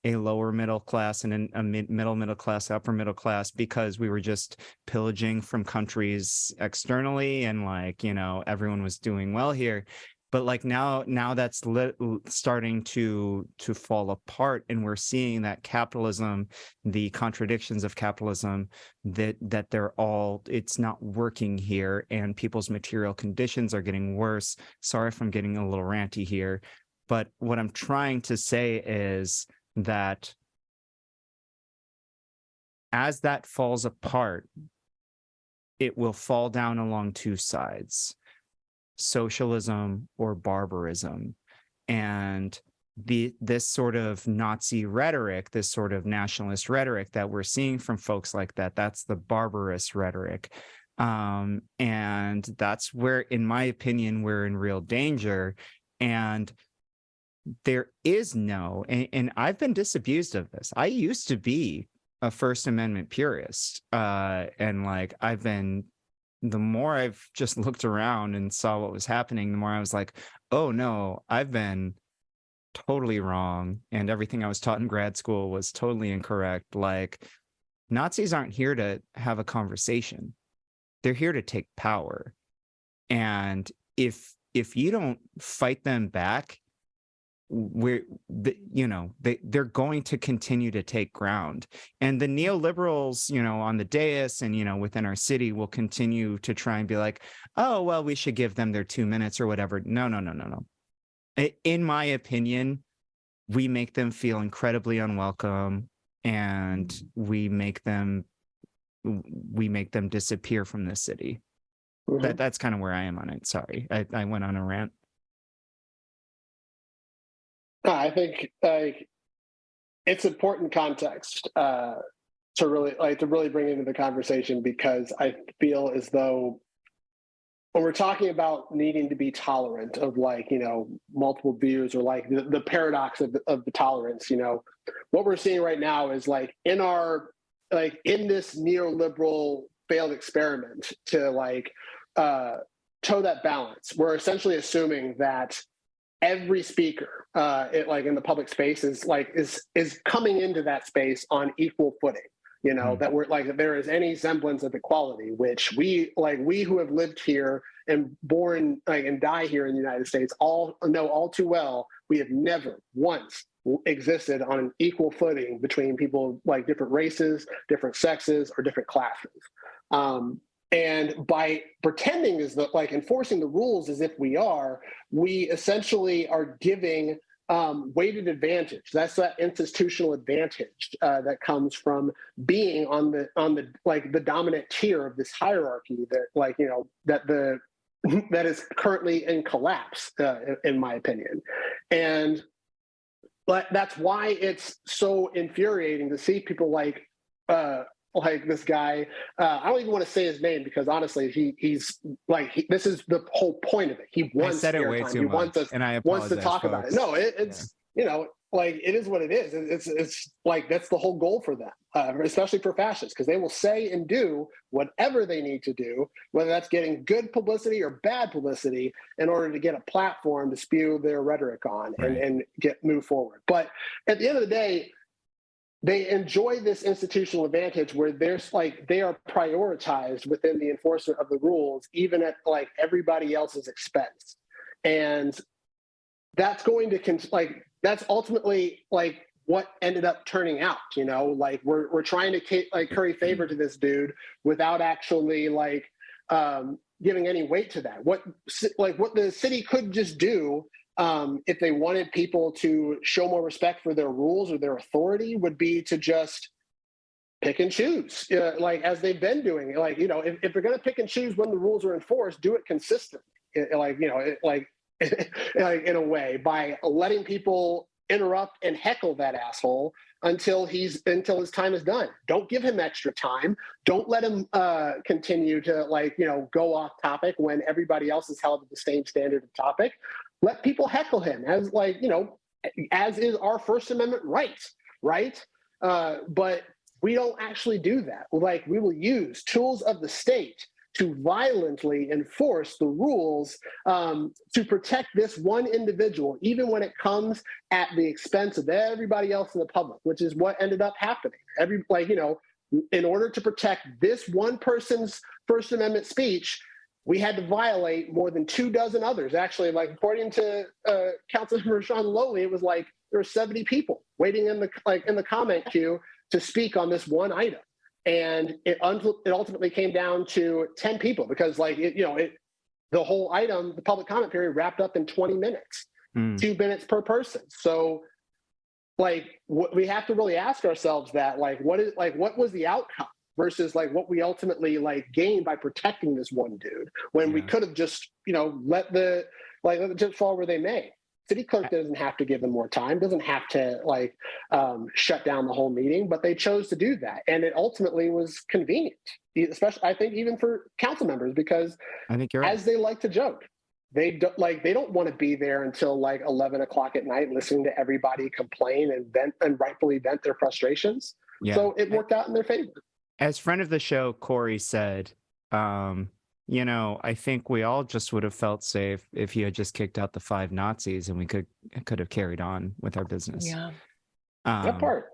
a lower middle class and a middle class, upper middle class, because we were just pillaging from countries externally, and everyone was doing well here. But now that's starting to fall apart, and we're seeing that capitalism, the contradictions of capitalism, that it's not working here, and people's material conditions are getting worse. Sorry if I'm getting a little ranty here, but what I'm trying to say is that as that falls apart, it will fall down along two sides: socialism or barbarism. And this sort of Nazi rhetoric, this sort of nationalist rhetoric that we're seeing from folks like that, that's the barbarous rhetoric. And that's where, in my opinion, we're in real danger. And there is no, and I've been disabused of this. I used to be a First Amendment purist. The more I've just looked around and saw what was happening, the more I was like, oh no, I've been totally wrong. And everything I was taught in grad school was totally incorrect. Nazis aren't here to have a conversation. They're here to take power. And if you don't fight them back, they're going to continue to take ground. And the neoliberals, on the dais and, within our city, will continue to try and be like, oh, well, we should give them their 2 minutes or whatever. No. In my opinion, we make them feel incredibly unwelcome, and we make them disappear from the city. Mm-hmm. That's kind of where I am on it. Sorry, I went on a rant. I think it's important context to really bring into the conversation, because I feel as though when we're talking about needing to be tolerant of multiple views, or the paradox of the tolerance, what we're seeing right now is in this neoliberal failed experiment to toe that balance, we're essentially assuming that every speaker in the public space is coming into that space on equal footing, that we're that there is any semblance of equality, which we who have lived here and born and die here in the United States all know all too well. We have never once existed on an equal footing between people different races, different sexes, or different classes. And by pretending as though enforcing the rules as if we essentially are giving weighted advantage. That's that institutional advantage that comes from being on the dominant tier of this hierarchy that that is currently in collapse, in my opinion. And that's why it's so infuriating to see people like this guy. I don't even want to say his name, because honestly, he's this is the whole point of it. He wants I said it way too much, and I apologize, wants to talk about it. No, it's it is what it is. It's that's the whole goal for them, especially for fascists, because they will say and do whatever they need to do, whether that's getting good publicity or bad publicity, in order to get a platform to spew their rhetoric on, right, and move forward. But at the end of the day, they enjoy this institutional advantage where they are prioritized within the enforcement of the rules, even at everybody else's expense. And that's going to that's ultimately what ended up turning out. We're trying to curry favor to this dude without actually giving any weight to that. What the city could just do, if they wanted people to show more respect for their rules or their authority, would be to just pick and choose, as they've been doing. If they're going to pick and choose when the rules are enforced, do it consistently. In a way, by letting people interrupt and heckle that asshole until his time is done. Don't give him extra time. Don't let him continue to go off topic when everybody else is held to the same standard of topic. Let people heckle him as as is our First Amendment right? But we don't actually do that. Like, we will use tools of the state to violently enforce the rules to protect this one individual, even when it comes at the expense of everybody else in the public, which is what ended up happening. In order to protect this one person's First Amendment speech, we had to violate more than 24 others. Actually, like, according to Councilmember Sean Lowey, it was like there were 70 people waiting in the comment queue to speak on this one item. And it ultimately came down to 10 people because, the whole item, the public comment period, wrapped up in 20 minutes, 2 minutes per person. So, we have to really ask ourselves that, what was the outcome versus what we ultimately gained by protecting this one dude when we could have just, let the chips fall where they may. City clerk doesn't have to give them more time, doesn't have to shut down the whole meeting, but they chose to do that. And it ultimately was convenient, especially, I think, even for council members, because I think you're right. As they like to joke, they don't want to be there until 11 o'clock at night listening to everybody complain and vent and rightfully vent their frustrations. Yeah. So it worked out in their favor. As friend of the show, Corey said, I think we all just would have felt safe if he had just kicked out the 5 Nazis and we could have carried on with our business. Yeah. That part.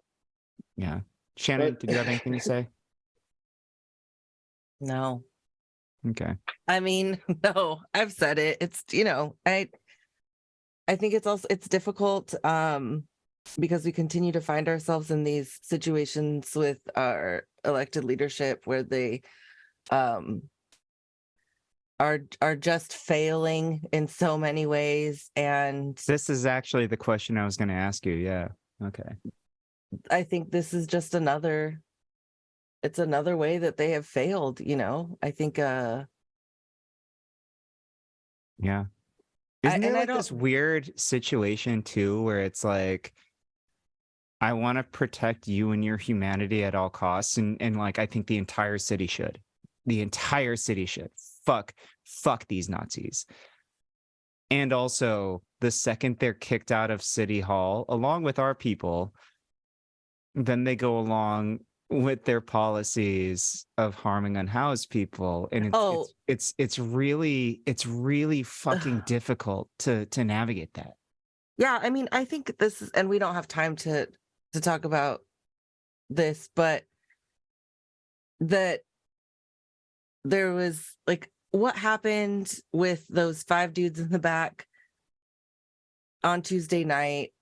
Yeah. Shannon, did you have anything to say? No. Okay. I mean, no, I've said it. It's, I think it's difficult because we continue to find ourselves in these situations with our elected leadership where they are just failing in so many ways. And this is actually the question I was going to ask you. Yeah. Okay. I think this is just another way that they have failed, I think yeah. Isn't there this weird situation too where it's like, I want to protect you and your humanity at all costs, and I think the entire city should. Fuck these Nazis. And also, the second they're kicked out of City Hall, along with our people, then they go along with their policies of harming unhoused people, and it's really fucking difficult to navigate that. Yeah, I mean, I think this is, and we don't have time to talk about this, but that there was what happened with those 5 dudes in the back on Tuesday night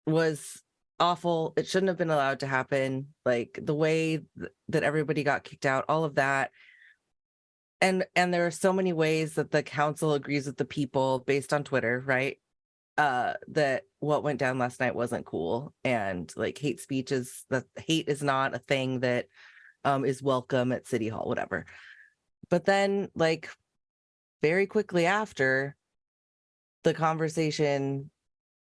was awful. It shouldn't have been allowed to happen. The way that everybody got kicked out, all of that. And there are so many ways that the council agrees with the people based on Twitter, right? That what went down last night wasn't cool. And hate speech hate is not a thing that is welcome at City Hall, whatever. But then very quickly after the conversation,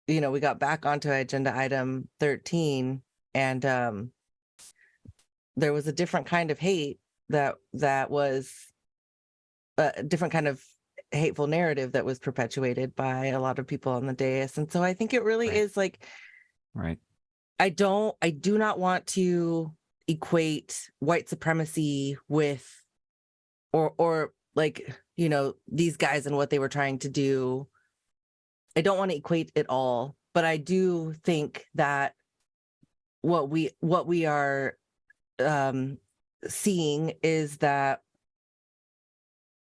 we got back onto agenda item 13, and there was a different kind of hate that was a different kind of hateful narrative that was perpetuated by a lot of people on the dais. And so I think it really is right. I do not want to equate white supremacy with or these guys and what they were trying to do. I don't want to equate it all, but I do think that what we are seeing is that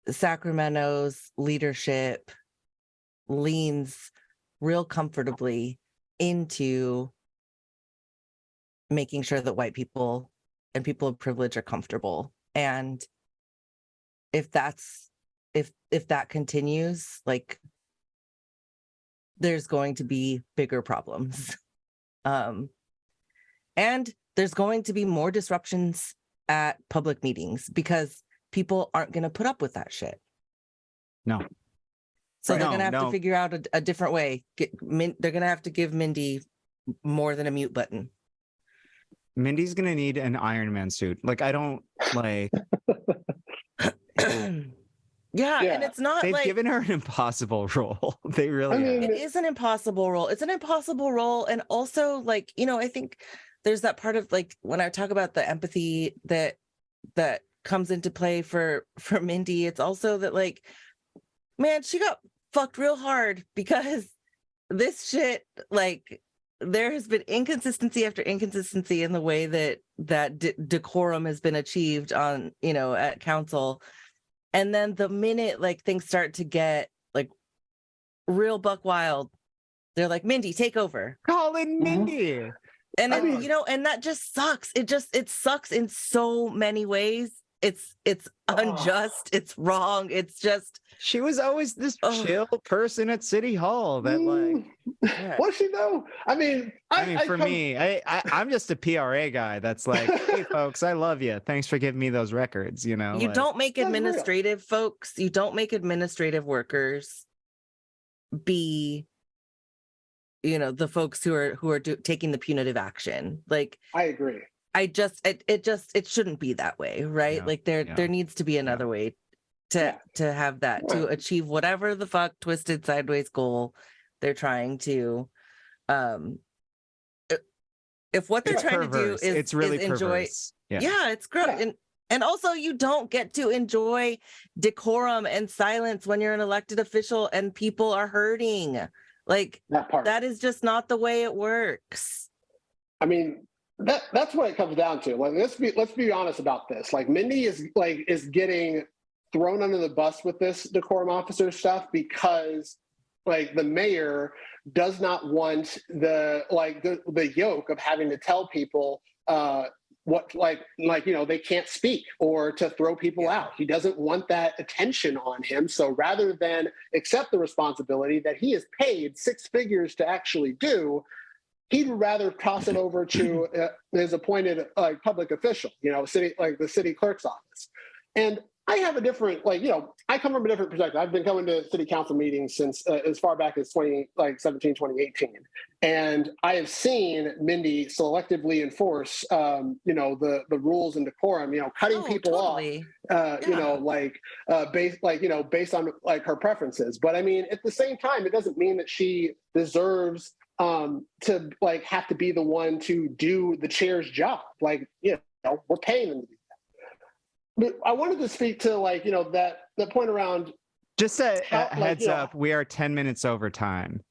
Sacramento's leadership leans real comfortably into making sure that white people and people of privilege are comfortable. And if that continues, there's going to be bigger problems. And there's going to be more disruptions at public meetings because people aren't going to put up with that shit. No. So they're going to have to figure out a different way. They're going to have to give Mindy more than a mute button. Mindy's going to need an Iron Man suit. I don't Yeah, Yeah. and it's not They've like given her an impossible role. They really I mean, have. it is an impossible role. It's an impossible role. And also, like, I think there's that part of like when I talk about the empathy that comes into play for Mindy, it's also that like, man, she got fucked real hard because this shit, like, there has been inconsistency after inconsistency in the way that decorum has been achieved on, at council. And then the minute like things start to get like real buck wild, they're like, Mindy, take over. Calling Mindy. And I then, mean- and that just sucks. It sucks in so many ways. It's unjust. It's wrong. It's just, She was always this Ugh. chill person at City Hall that like yeah. Was she though? I mean, for me, I'm just a PRA guy that's like, hey folks, I love you. Thanks for giving me those records, You like, don't make That's real. administrative folks, you don't make administrative workers be, the folks who are taking the punitive action. Like, I agree. it shouldn't be that way, right? Yeah, Like there yeah, needs to be another way to have that, to achieve whatever the fuck twisted sideways goal they're trying to, if what they're it's trying perverse. to do is It's really is enjoy, perverse. yeah, it's gross. Yeah. And also you don't get to enjoy decorum and silence when you're an elected official and people are hurting. Like, That part. that is just not the way it works. I mean, that's what it comes down to. Like, let's be honest about this. Like, Mindy is getting thrown under the bus with this decorum officer stuff because like the mayor does not want the yoke of having to tell people what they can't speak or to throw people out. He doesn't want that attention on him. So rather than accept the responsibility that he is paid six figures to actually do, he'd rather toss it over to his appointed public official, the city clerk's office. And I have a different, I come from a different perspective. I've been coming to city council meetings since as far back as 2017, 2018. And I have seen Mindy selectively enforce, the rules and decorum, cutting people Totally. off, based on like her preferences. But I mean, at the same time, it doesn't mean that she deserves to like have to be the one to do the chair's job. Like, we're paying them to do that. But I wanted to speak to that point around. Just a heads up, we are 10 minutes over time.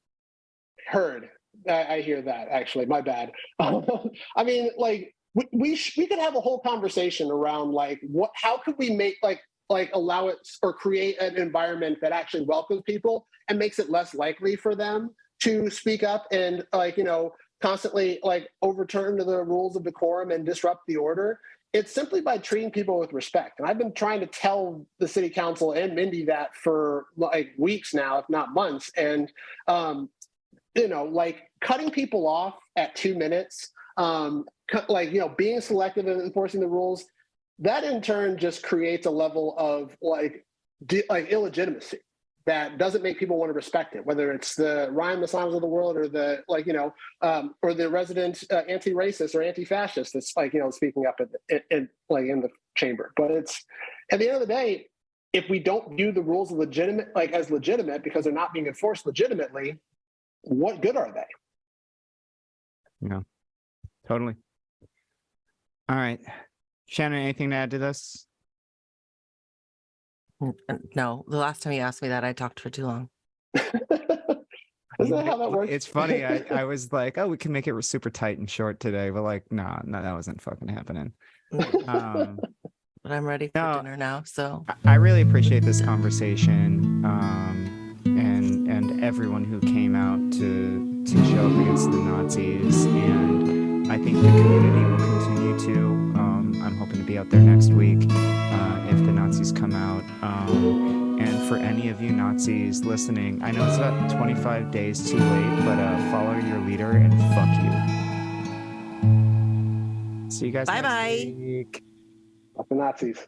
Heard. I hear that, actually. My bad. I mean, like, we could have a whole conversation around like how could we make allow it or create an environment that actually welcomes people and makes it less likely for them to speak up and constantly overturn the rules of decorum and disrupt the order. It's simply by treating people with respect. And I've been trying to tell the city council and Mindy that for weeks now, if not months. And, cutting people off at 2 minutes, being selective and enforcing the rules, that in turn just creates a level of illegitimacy that doesn't make people want to respect it, whether it's the Ryan Massanas of the world or the or the resident anti-racist or anti-fascist that's speaking up in the chamber. But it's at the end of the day, if we don't view the rules as legitimate because they're not being enforced legitimately, what good are they? Yeah, totally. All right, Shannon, anything to add to this? No, the last time you asked me that, I talked for too long. Isn't that how that works? It's funny. I was like, oh, we can make it super tight and short today, but no, that wasn't fucking happening. But I'm ready for dinner now. So I really appreciate this conversation, and everyone who came out to show up against the Nazis, and I think the community will continue to. I'm hoping to be out there next week if the Nazis come out. And for any of you Nazis listening, I know it's about 25 days too late, but follow your leader and fuck you. See you guys Bye-bye. next week. Fuck the Nazis.